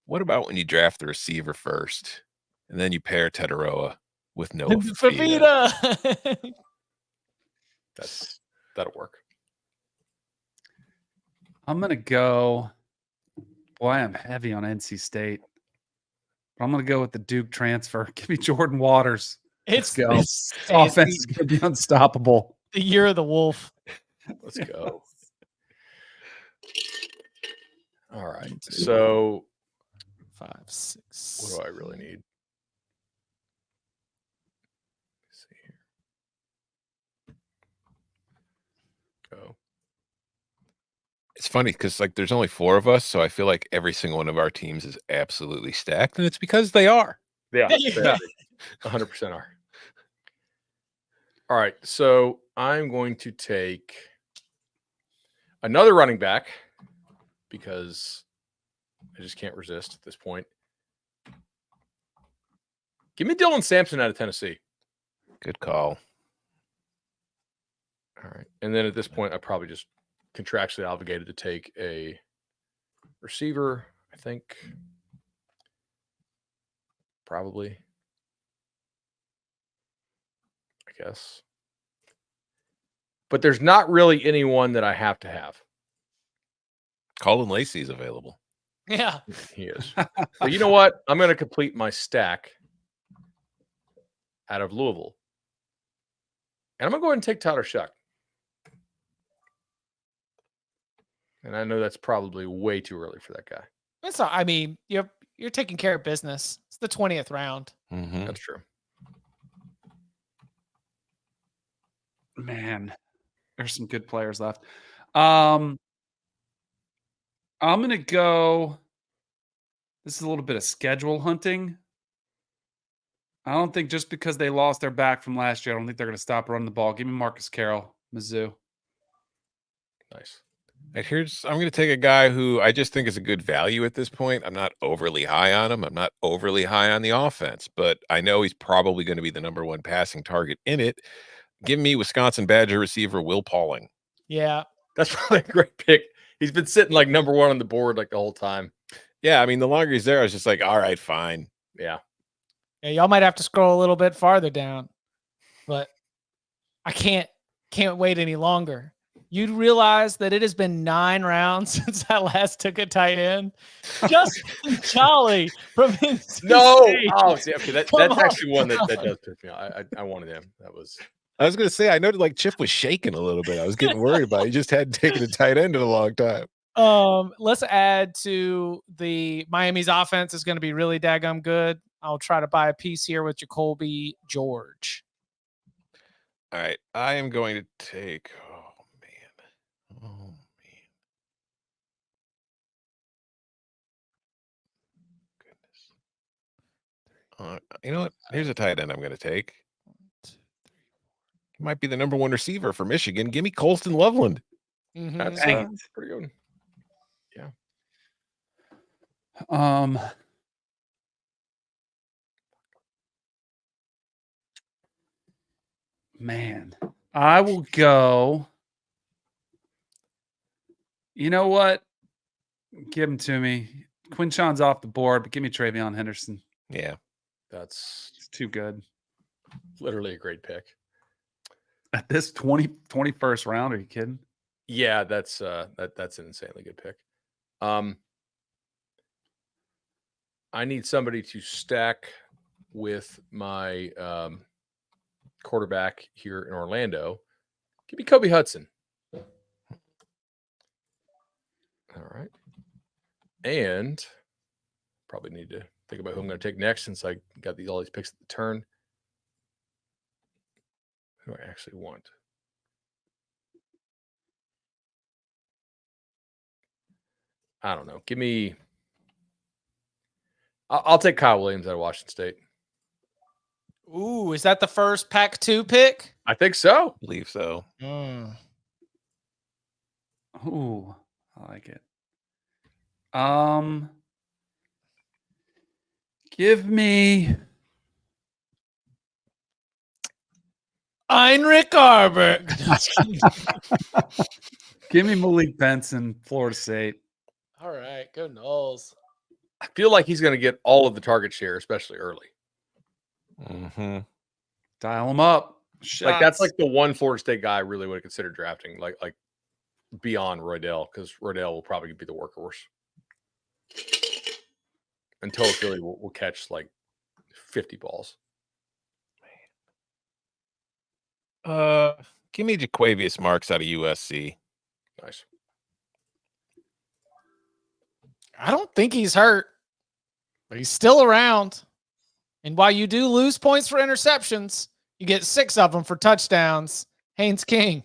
What about when you draft the receiver first and then you pair Tetaroa with Noah Fafita? Fafita. That'll work. I'm going to go. Boy, I am heavy on NC State. But I'm going to go with the Duke transfer. Give me Jordan Waters. It's go. it's Offense is going to be unstoppable. the year of the wolf. Let's go. All right. So 5, 6. What do I really need? Let's see here. Oh, It's funny because like there's only 4 of us, so I feel like every single one of our teams is absolutely stacked, and it's because they are. yeah, Yeah. 100% are. All right, so I'm going to take another running back because I just can't resist at this point. Give me Dylan Sampson out of Tennessee. Good call. All right, and then at this point, I probably just contractually obligated to take a receiver. I think probably. I guess. But there's not really anyone that I have to have. Colin Lacey's available. Yeah. He is. But you know what? I'm going to complete my stack out of Louisville. And I'm going to go ahead and take Tyler Shuck. And I know that's probably way too early for that guy. It's not, I mean, you're taking care of business. It's the 20th round. Mm-hmm. That's true. Man, there's some good players left. I'm going to go. This is a little bit of schedule hunting. I don't think just because they lost their back from last year, I don't think they're going to stop running the ball. Give me Marcus Carroll, Mizzou. Nice. And I'm going to take a guy who I just think is a good value at this point. I'm not overly high on him. I'm not overly high on the offense, but I know he's probably going to be the number 1 passing target in it. Give me Wisconsin Badger receiver Will Pauling. Yeah. That's probably a great pick. He's been sitting like number 1 on the board like the whole time. Yeah, I mean, the longer he's there, I was just like, all right, fine. Yeah. Yeah, y'all might have to scroll a little bit farther down, but I can't wait any longer. You'd realize that it has been 9 rounds since I last took a tight end. Justin Jolly from NC No. State. Oh, see, okay. That's Come on. actually one that does piss me off. I wanted him. That was. I was going to say, I noted like Chip was shaking a little bit. I was getting worried about it. He just hadn't taken a tight end in a long time. Let's add to the Miami's offense is going to be really daggum good. I'll try to buy a piece here with Jacoby George. All right. I am going to take. Oh, man. Goodness. You know what? Here's a tight end I'm going to take. He might be the number 1 receiver for Michigan. Give me Colston Loveland. Mhm. That's pretty good. Yeah. Man, I will go. You know what? Give him to me. Quinshon's off the board, but give me Travion Henderson. Yeah. That's It's too good. literally a great pick. At this 21st round, are you kidding? Yeah, that's an insanely good pick. I need somebody to stack with my quarterback here in Orlando. Give me Kobe Hudson. All right. And probably need to think about who I'm going to take next since I got all these picks at the turn. Who do I actually want? I don't know. Give me. I'll take Kyle Williams out of Washington State. Ooh, is that the first Pac-2 pick? I think so. I believe so. Ooh, I like it. Give me Heinrich Arbert. give me Malik Benson, Florida State. All right, go Knowles. I feel like he's going to get all of the target share, especially early. Mm-hmm. Dial him up. Like that's Shots. like the one Florida State guy I really would consider drafting, like beyond Roydell, because Roydell will probably be the workhorse until Philly will catch like 50 balls. Give me Jaquavius Marks out of USC. Nice. I don't think he's hurt. But he's still around. And while you do lose points for interceptions, you get 6 of them for touchdowns. Haynes King,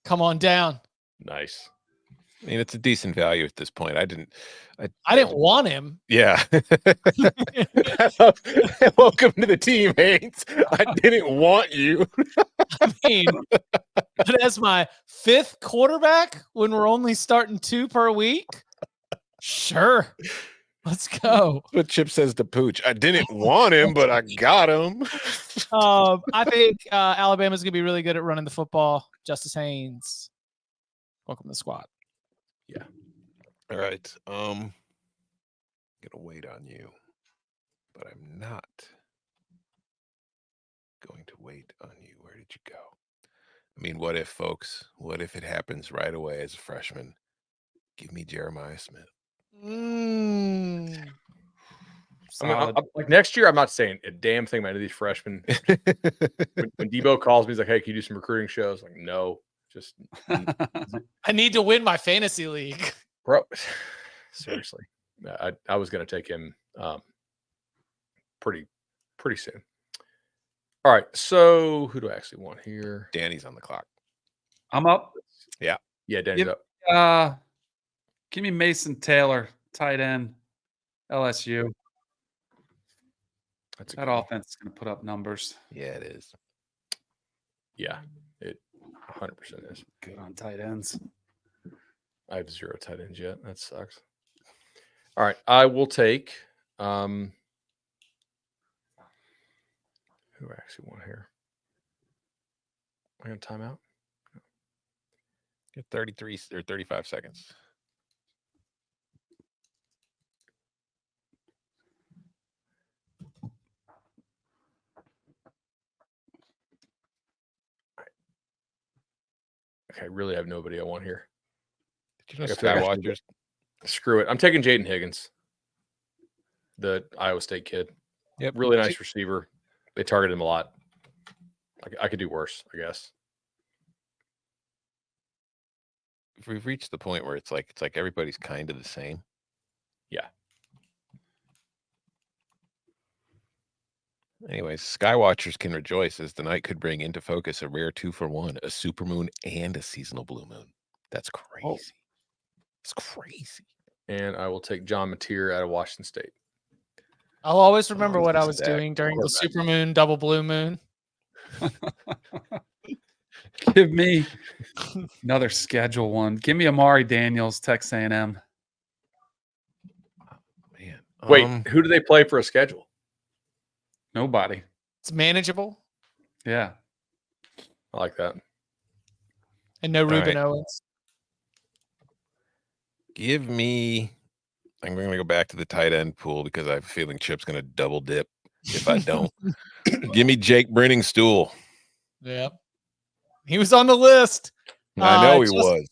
come on down. Nice. I mean, it's a decent value at this point. I didn't want him. Yeah. Welcome to the team, Haynes. I didn't want you. I mean, but as my 5th quarterback when we're only starting 2 per week, sure. Let's go. What Chip says to Pooch. I didn't want him, but I got him. I think Alabama's going to be really good at running the football. Justice Haynes, welcome to the squad. Yeah. All right. I'm gonna wait on you, but I'm not going to wait on you. Where did you go? I mean, what if, folks? What if it happens right away as a freshman? Give me Jeremiah Smith. Like next year, I'm not saying a damn thing about any of these freshmen. when Debo calls me, he's like, "Hey, can you do some recruiting shows?" Like, no, just I need to win my fantasy league. bro. Seriously, I was going to take him pretty soon. All right, so who do I actually want here? Danny's on the clock. I'm up. Yeah, Danny's up. Give me Mason Taylor, tight end, LSU. That offense is going to put up numbers. Yeah, it is. Yeah, it 100% is. Good on tight ends. I have 0 tight ends yet. That sucks. All right, I will take who I actually want here. Am I going to timeout? Get 33 or 35 seconds. Okay, I really have nobody I want here. Did you know Skywatchers? Screw it. I'm taking Jaden Higgins, the Iowa State kid. Yep. Really nice receiver. They targeted him a lot. I could do worse, I guess. We've reached the point where it's like everybody's kind of the same. Yeah. Anyways, Skywatchers can rejoice as the night could bring into focus a rare 2-for-1, a supermoon and a seasonal blue moon. That's crazy. It's crazy. And I will take John Mateer out of Washington State. I'll always remember what I was doing during the supermoon, double blue moon. Give me another schedule one. Give me Amari Daniels, Texas A&M. Man. Wait, who do they play for a schedule? Nobody. It's manageable. Yeah. I like that. And no Ruben Owens. Give me, I'm going to go back to the tight end pool because I have a feeling Chip's going to double dip if I don't. Give me Jake Brenningstool. Yeah. He was on the list. I know he was.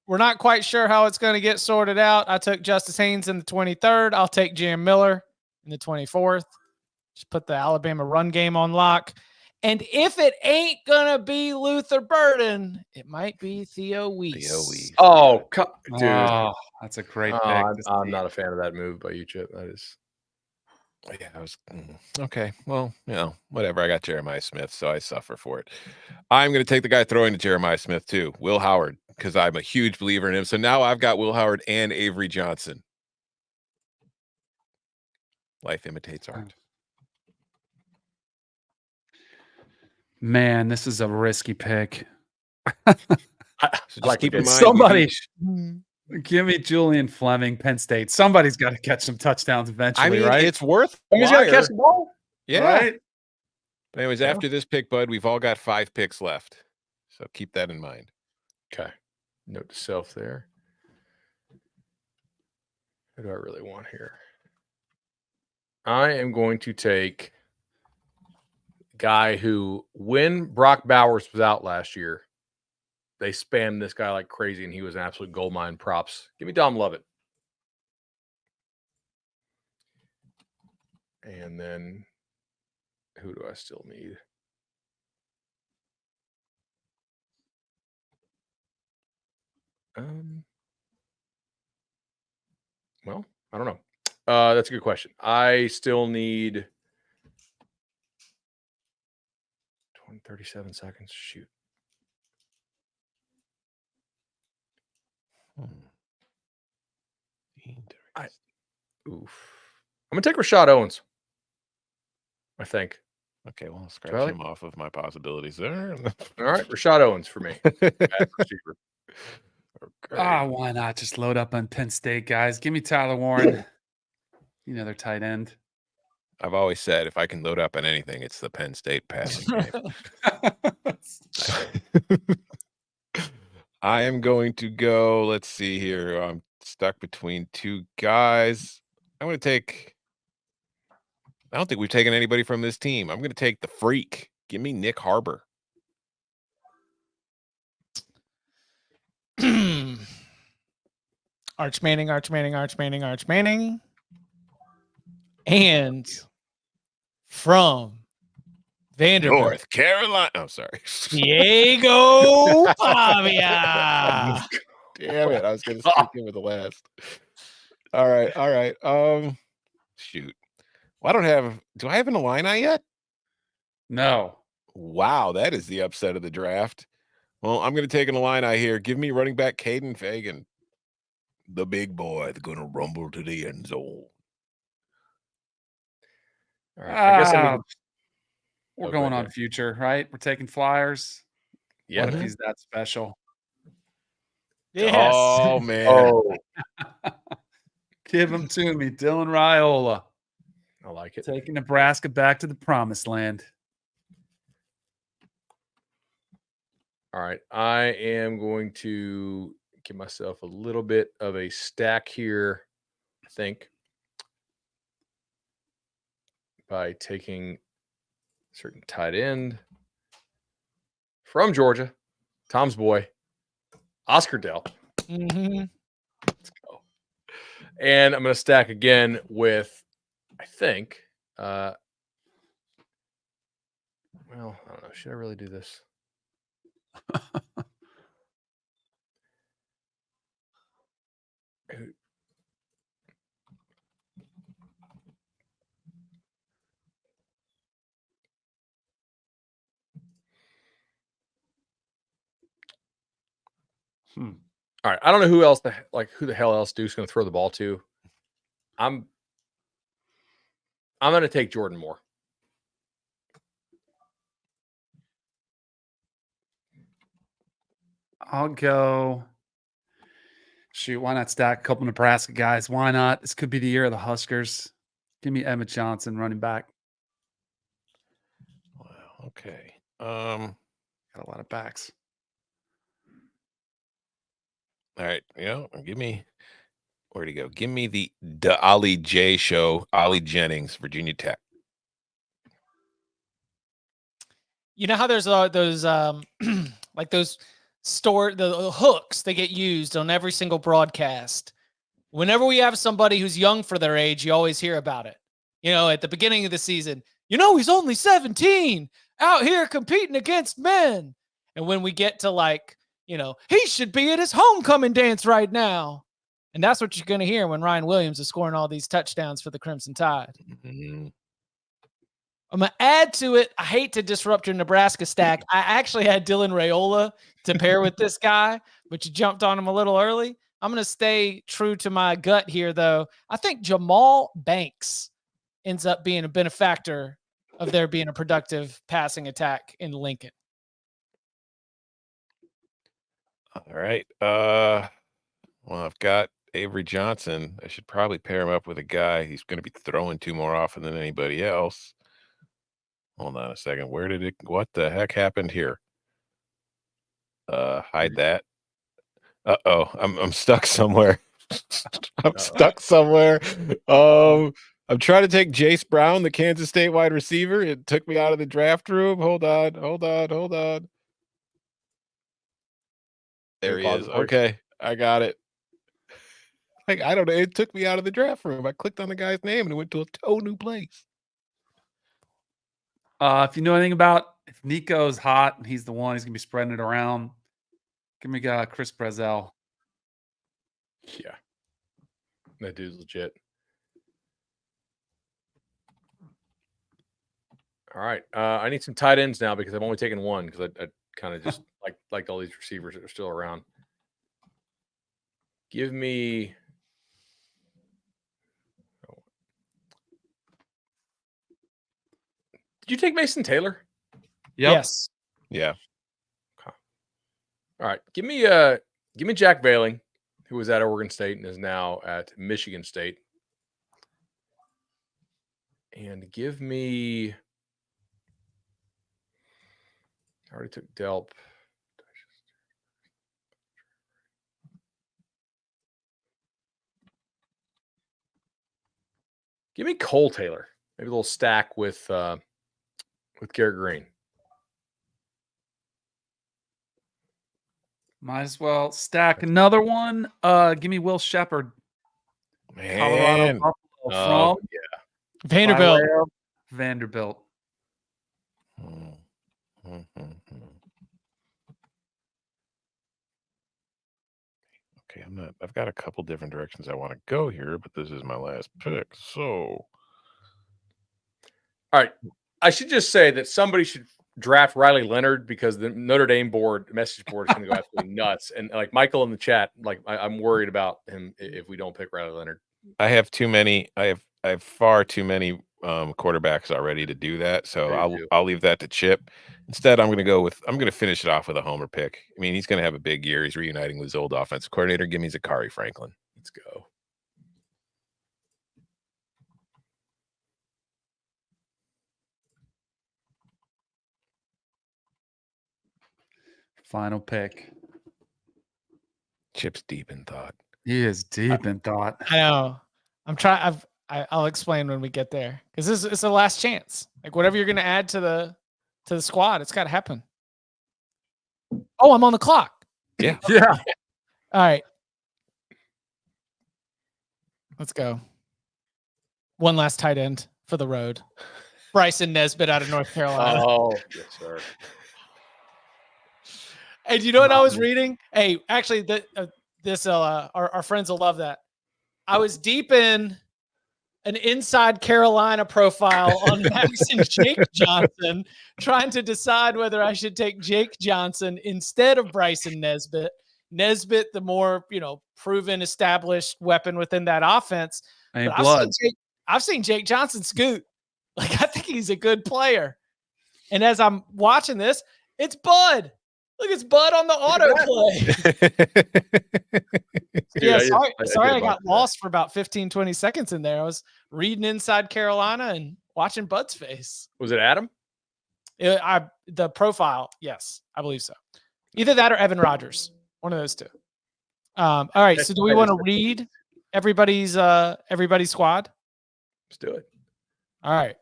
We're not quite sure how it's going to get sorted out. I took Justice Haynes in the 23rd. I'll take Jam Miller in the 24th. Just put the Alabama run game on lock. And if it ain't going to be Luther Burden, it might be Theo Weiss. Oh, dude. Oh, that's a great pick. I'm not a fan of that move by you, Chip. That is. Yeah, I was okay. Well, whatever. I got Jeremiah Smith, so I suffer for it. I'm going to take the guy throwing to Jeremiah Smith too, Will Howard, because I'm a huge believer in him. So now I've got Will Howard and Avery Johnson. Life imitates art. Man, this is a risky pick. So just keep in mind, somebody. Give me Julian Fleming, Penn State. Somebody's got to catch some touchdowns eventually, I mean, right? it's worth. He's got to catch the ball. Yeah. Right? But anyways, after this pick, bud, we've all got 5 picks left. So keep that in mind. Okay. Note to self there. Who do I really want here? I am going to take a guy who, when Brock Bowers was out last year, they spammed this guy like crazy, and he was an absolute goldmine. Props. Give me Dom Lovett. And then who do I still need? Well, I don't know. That's a good question. I still need 37 seconds. Shoot. Oof. I'm gonna take Rashad Owens. I think. Okay, well, I'll scratch Charlie? him off of my possibilities there. All right, Rashad Owens for me. Bad receiver. Okay. Why not just load up on Penn State, guys? Give me Tyler Warren. You know, their tight end. I've always said if I can load up on anything, it's the Penn State passing game. I am going to go. Let's see here. I'm stuck between two guys. I'm going to take. I don't think we've taken anybody from this team. I'm going to take the freak. Give me Nick Harbor. Arch Manning, Arch Manning, Arch Manning, Arch Manning. And from Vanderbilt, North Carolina. I'm sorry. Diego Pavia. Damn it. I was going to sneak in with the last. All right. All right. Shoot. Well, do I have an Illini yet? No. Wow. That is the upset of the draft. Well, I'm going to take an Illini here. Give me running back Caden Fagan. The big boy. They're going to rumble to the end zone. All right. I guess I'm we're Oh, going go ahead, on future, right? We're taking flyers. yeah. What if he's that special? Yes. Oh, man. Oh, Give him to me, Dylan Raiola. I like it. Taking Nebraska back to the promised land. All right. I am going to give myself a little bit of a stack here, I think, by taking a certain tight end from Georgia, Tom's boy, Oscar Dell. Mm-hmm. Let's go. And I'm going to stack again with, I think, well, I don't know. Should I really do this? All right. I don't know who else who the hell else Duke's going to throw the ball to. I'm going to take Jordan Moore. I'll go. Shoot, why not stack a couple Nebraska guys? Why not? This could be the year of the Huskers. Give me Emmett Johnson, running back. Wow. Okay. Got a lot of backs. All right. Give me where'd he go? Give me the Ollie J show, Ollie Jennings, Virginia Tech. You know how there's those like those the hooks that get used on every single broadcast. Whenever we have somebody who's young for their age, you always hear about it. You know, at the beginning of the season, he's only 17 out here competing against men. And when we get to he should be at his homecoming dance right now. And that's what you're going to hear when Ryan Williams is scoring all these touchdowns for the Crimson Tide. Mm-hmm. I'm going to add to it. I hate to disrupt your Nebraska stack. I actually had Dylan Raiola to pair with this guy, but you jumped on him a little early. I'm going to stay true to my gut here, though. I think Jamal Banks ends up being a benefactor of there being a productive passing attack in Lincoln. All right. Well, I've got Avery Johnson. I should probably pair him up with a guy. He's going to be throwing two more often than anybody else. Hold on a second. What the heck happened here? Hide that. Uh-oh. I'm stuck somewhere. I'm stuck somewhere. I'm trying to take Jace Brown, the Kansas State wide receiver. It took me out of the draft room. Hold on. There he is. Okay, I got it. I don't know. It took me out of the draft room. I clicked on the guy's name and it went to a total new place. If you know anything about if Nico's hot and he's the one, he's gonna be spreading it around. Give me Chris Brazel. Yeah. That dude's legit. All right. I need some tight ends now because I've only taken one because I kind of just like all these receivers that are still around. Give me. Did you take Mason Taylor? Yep. Yes. Yeah. All right. Give me Jack Veiling, who was at Oregon State and is now at Michigan State. And give me. I already took Delp. Give me Cole Taylor. Maybe a little stack with Garrett Green. Might as well stack another one. Give me Will Shepard, Colorado Man. Buffalo from Vanderbilt. Vanderbilt. Okay, I've got a couple different directions I want to go here, but this is my last pick. So All right. I should just say that somebody should draft Riley Leonard because the Notre Dame message board is going to go absolutely nuts. And like Michael in the chat, like I'm worried about him if we don't pick Riley Leonard. I have too many. I have far too many quarterbacks already to do that. So I'll leave that to Chip. Instead, I'm going to finish it off with a homer pick. I mean, he's going to have a big year. He's reuniting with his old offensive coordinator. Give me Zachary Franklin. Let's go. Final pick. Chip's deep in thought. He is deep in thought. I know. I'm trying. I'll explain when we get there because this is the last chance. Like whatever you're going to add to the squad, it's got to happen. Oh, I'm on the clock. Yeah. Yeah. All right. Let's go. One last tight end for the road. Bryson Nesbitt out of North Carolina. Oh, yes, sir. Hey, do you know what I was reading? Hey, actually, our friends will love that. I was deep in an Inside Carolina profile on Max and Jake Johnson, trying to decide whether I should take Jake Johnson instead of Bryson Nesbitt. Nesbitt, the more proven, established weapon within that offense. Ain't But blood. I've seen Jake Johnson scoot. Like I think he's a good player. And as I'm watching this, it's Bud. Look, it's Bud on the autoplay. Yeah, sorry I got lost for about 15, 20 seconds in there. I was reading Inside Carolina and watching Bud's face. Was it Adam? The profile, yes, I believe so. Either that or Evan Rodgers, one of those two. All right, so do we want to read everybody's squad? Let's do it. All right.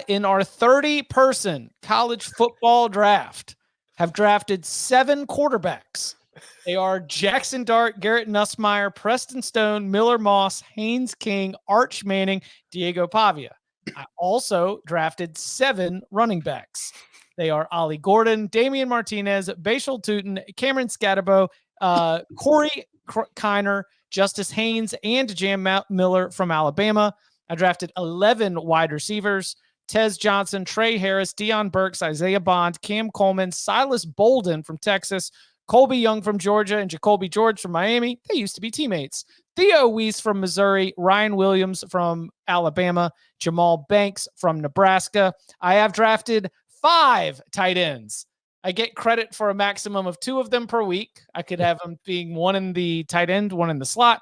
In our 30-person college football draft, have drafted 7 quarterbacks. They are Jackson Dart, Garrett Nussmeier, Preston Stone, Miller Moss, Haynes King, Arch Manning, Diego Pavia. I also drafted 7 running backs. They are Ollie Gordon, Damian Martinez, Bashal Tootin, Cameron Scatterbo, Corey Kiner, Justice Haynes, and Jam Miller from Alabama. I drafted 11 wide receivers. Tez Johnson, Trey Harris, Deion Burks, Isaiah Bond, Cam Coleman, Silas Bolden from Texas, Colby Young from Georgia, and Jacoby George from Miami. They used to be teammates. Theo Weiss from Missouri, Ryan Williams from Alabama, Jamal Banks from Nebraska. I have drafted 5 tight ends. I get credit for a maximum of 2 of them per week. I could have them being one in the tight end, one in the slot.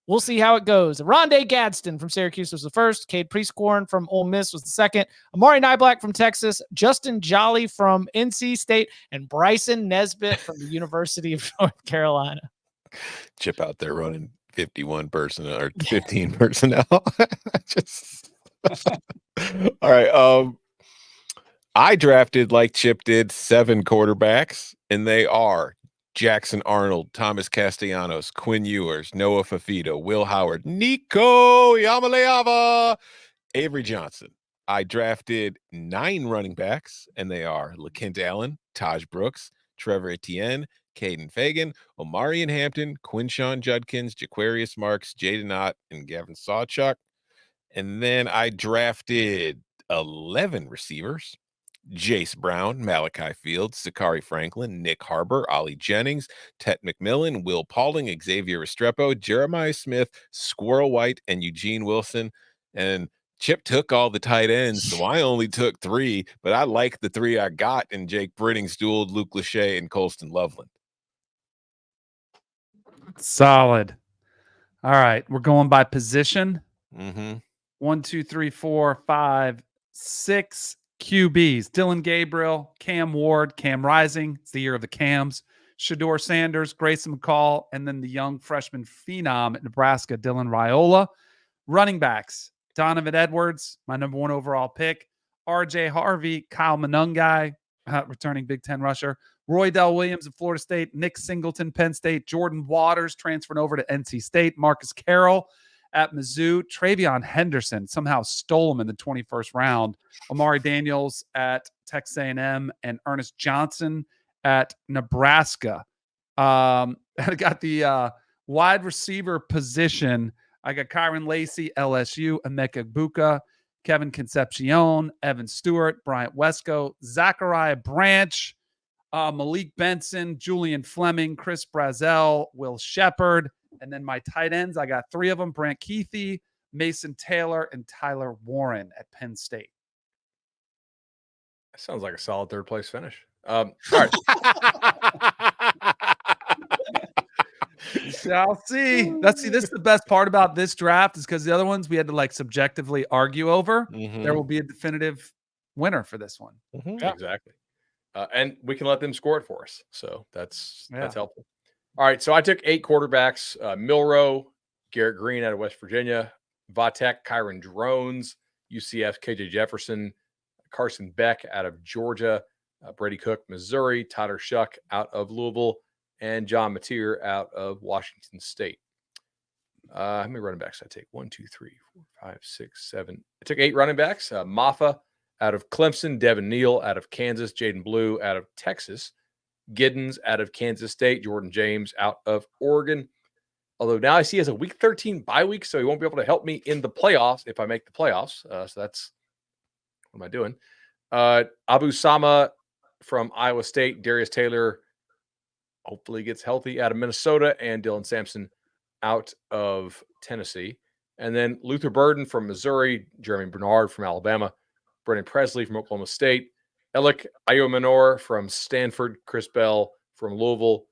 We'll see how it goes. Rondé Gadsden from Syracuse was the first. Cade Priestcorn from Ole Miss was the second. Amari Niblack from Texas. Justin Jolly from NC State. And Bryson Nesbitt from the University of North Carolina. Chip out there running 15 personnel. Just all right. I drafted, like Chip did, 7 quarterbacks, and they are Jackson Arnold, Thomas Castellanos, Quinn Ewers, Noah Fafita, Will Howard, Nico Yamaleava, Avery Johnson. I drafted 9 running backs, and they are LaKent Allen, Taj Brooks, Trevor Etienne, Caden Fagan, Omarion Hampton, Quinshawn Judkins, Jaquarius Marks, Jaden Ott, and Gavin Sawchuk. And then I drafted 11 receivers. Jace Brown, Malachi Fields, Sakari Franklin, Nick Harbor, Ollie Jennings, Tet McMillan, Will Paulding, Xavier Restrepo, Jeremiah Smith, Squirrel White, and Eugene Wilson. And Chip took all the tight ends, so I only took 3, but I like the 3 I got in Jake Brittingsduel, Luke Lachey, and Colston Loveland. Solid. All right, we're going by position. Mm-hmm. 1, 2, 3, 4, 5, 6 QBs. Dylan Gabriel, Cam Ward, Cam Rising. It's the year of the Cams. Shador Sanders, Grayson McCall, and then the young freshman phenom at Nebraska, Dylan Raiola. Running backs, Donovan Edwards, my number 1 overall pick. RJ Harvey, Kyle Monungai, returning Big Ten rusher. Roy Dell Williams of Florida State. Nick Singleton, Penn State. Jordan Waters transferring over to NC State. Marcus Carroll at Mizzou. Travion Henderson somehow stole him in the 21st round. Amari Daniels at Texas A&M and Ernest Johnson at Nebraska. I got the wide receiver position. I got Kyron Lacey, LSU, Emeka Buka, Kevin Concepcion, Evan Stewart, Bryant Wesco, Zachariah Branch, Malik Benson, Julian Fleming, Chris Brazel, Will Shepard. And then my tight ends, I got 3 of them, Brant Keithy, Mason Taylor, and Tyler Warren at Penn State. That sounds like a solid 3rd place finish. All right. Shall see. This is the best part about this draft is because the other ones we had to like subjectively argue over. Mm-hmm. There will be a definitive winner for this one. Mm-hmm. Yeah. Exactly. And we can let them score it for us. So that's Yeah. helpful. All right. So I took 8 quarterbacks, Milroe, Garrett Green out of West Virginia, Vatek, Kyron Drones, UCF, KJ Jefferson, Carson Beck out of Georgia, Brady Cook, Missouri, Tyler Shuck out of Louisville, and John Mateer out of Washington State. How many running backs did I take? 1, 2, 3, 4, 5, 6, 7. I took 8 running backs. Maffa out of Clemson, Devin Neal out of Kansas, Jaden Blue out of Texas, Giddens out of Kansas State, Jordan James out of Oregon. Although now I see he has a week 13 bye week, so he won't be able to help me in the playoffs if I make the playoffs. So that's what am I doing? Abu Sama from Iowa State, Darius Taylor hopefully gets healthy out of Minnesota, and Dylan Sampson out of Tennessee. And then Luther Burden from Missouri, Jeremy Bernard from Alabama, Brennan Presley from Oklahoma State, Alec Ayomanor from Stanford, Chris Bell from Louisville,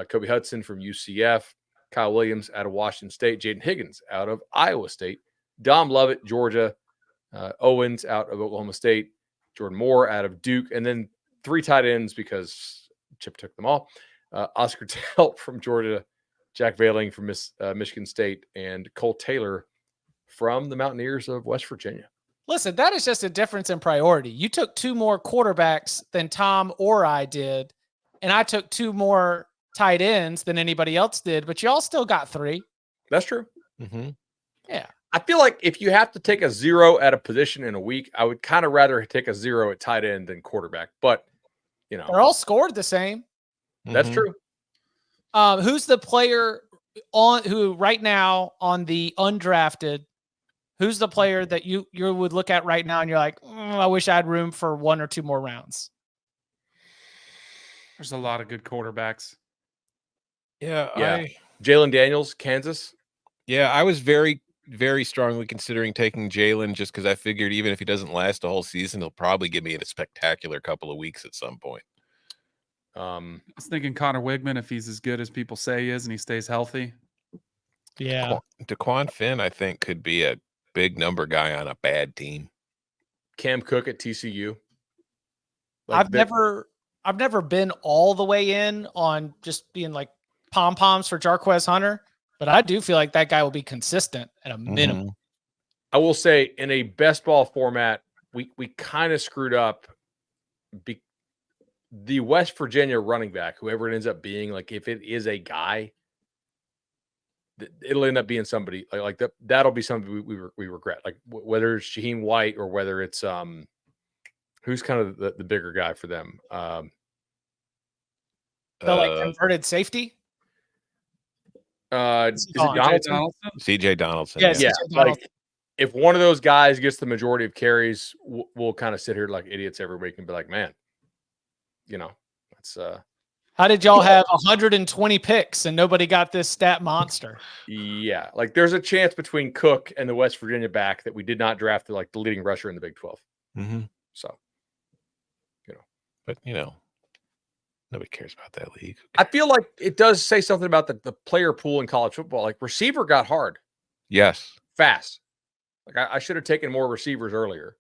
Kobe Hudson from UCF, Kyle Williams out of Washington State, Jaden Higgins out of Iowa State, Dom Lovett, Georgia, Owens out of Oklahoma State, Jordan Moore out of Duke, and then 3 tight ends because Chip took them all. Oscar Telt from Georgia, Jack Veiling from Michigan State, and Cole Taylor from the Mountaineers of West Virginia. Listen, that is just a difference in priority. You took 2 more quarterbacks than Tom or I did, and I took 2 more tight ends than anybody else did, but y'all still got 3. That's true. Mm-hmm. Yeah. I feel like if you have to take a 0 at a position in a week, I would kind of rather take a 0 at tight end than quarterback. But, you know, They're all scored the same. that's true. Who's the player who right now on the undrafted? Who's the player that you would look at right now and you're like, I wish I had room for 1 or 2 more rounds? There's a lot of good quarterbacks. Yeah. Jalen Daniels, Kansas. I was very, very strongly considering taking Jalen just because I figured even if he doesn't last the whole season, he'll probably give me a spectacular couple of weeks at some point. I was thinking Connor Wigman, if he's as good as people say he is and he stays healthy. Yeah. DeQuan Finn, I think, could be a big number guy on a bad team. Cam Cook at TCU. I've never been all the way in on just being like pom-poms for Jarquez Hunter, but I do feel like that guy will be consistent at a minimum. I will say in a best ball format, we kind of screwed up. The West Virginia running back, whoever it ends up being, like if it is a guy, it'll end up being somebody like that. That'll be something we regret. Like whether it's Shaheem White or whether it's who's kind of the bigger guy for them. The like converted safety. Is it Donaldson? CJ Donaldson. Yes. Yeah, CJ Donaldson. if one of those guys gets the majority of carries, we'll kind of sit here like idiots every week and be like, man, that's How did y'all have 120 picks and nobody got this stat monster? yeah, like there's a chance between Cook and the West Virginia back that we did not draft the leading rusher in the Big 12. Mm-hmm. So, but nobody cares about that league. I feel like it does say something about the player pool in college football. Like receiver got hard Yes. fast. Like I should have taken more receivers earlier.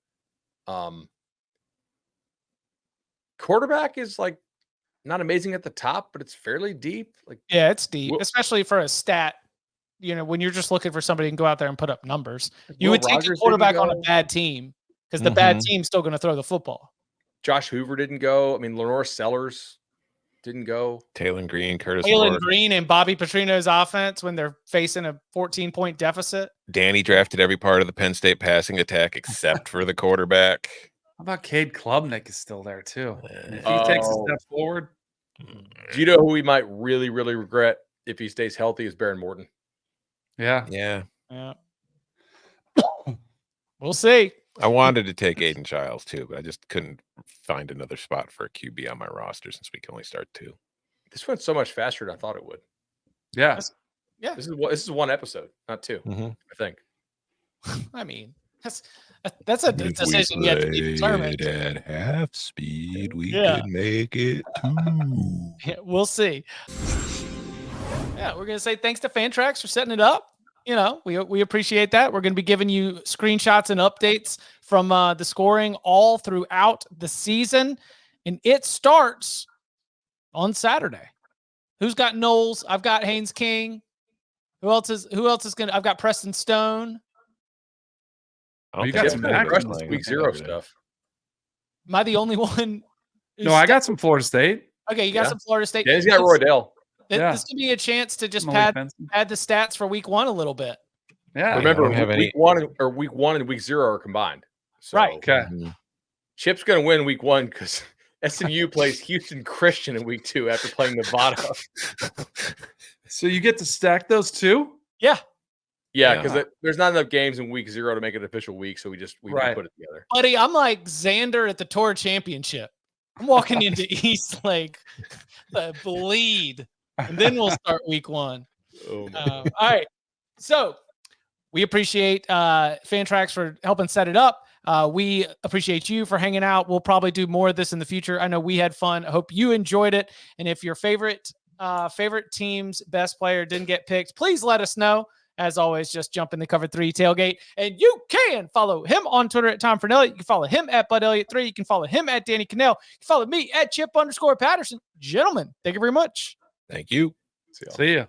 Quarterback is like not amazing at the top, but it's fairly deep. Like Yeah, it's deep, especially for a stat. When you're just looking for somebody who can go out there and put up numbers, you would take a quarterback on a bad team because the bad team's still going to throw the football. Josh Hoover didn't go. I mean, Lenore Sellers didn't go. Taylor Green, Curtis Taylor Ward. Green and Bobby Petrino's offense when they're facing a 14-point deficit. Danny drafted every part of the Penn State passing attack except for the quarterback. How about Cade Klubnik is still there too? And if he takes a step forward. Do you know who we might really, really regret if he stays healthy is Baron Morton? Yeah. Yeah. We'll see. I wanted to take Aiden Childs too, but I just couldn't find another spot for a QB on my roster since we can only start 2. This went so much faster than I thought it would. Yeah. Yeah. This is one episode, not 2. I think. I mean, that's a decision yet to be determined. At half speed, we could make it 2. Yeah, we'll see. Yeah, we're gonna say thanks to Fantrax for setting it up. We appreciate that. We're gonna be giving you screenshots and updates from the scoring all throughout the season, and it starts on Saturday. Who's got Knowles? I've got Haynes King. Who else is gonna? I've got Preston Stone. You got some week 0 stuff. Am I the only one? No, I got some Florida State. Okay, you got some Florida State. Yeah, he's got Roydell. This could be a chance to just pad the stats for week 1 a little bit. Yeah. Remember, week 1 and week 0 are combined. So, right. Okay. Chip's going to win week 1 because SMU plays Houston Christian in week 2 after playing Nevada. So you get to stack those 2? Yeah. Yeah, because there's not enough games in week 0 to make it an official week, so we put it together. Buddy, I'm like Xander at the Tour Championship. I'm walking into East Lake, bleed, and then we'll start week 1. Oh all right. So we appreciate Fantrax for helping set it up. We appreciate you for hanging out. We'll probably do more of this in the future. I know we had fun. I hope you enjoyed it. And if your favorite team's best player didn't get picked, please let us know. As always, just jump in the Cover 3 tailgate. And you can follow him on Twitter at Tom Fernelli. You can follow him at Bud Elliott 3. You can follow him at Danny Cannell. You can follow me at Chip_Patterson. Gentlemen, thank you very much. Thank you. See ya.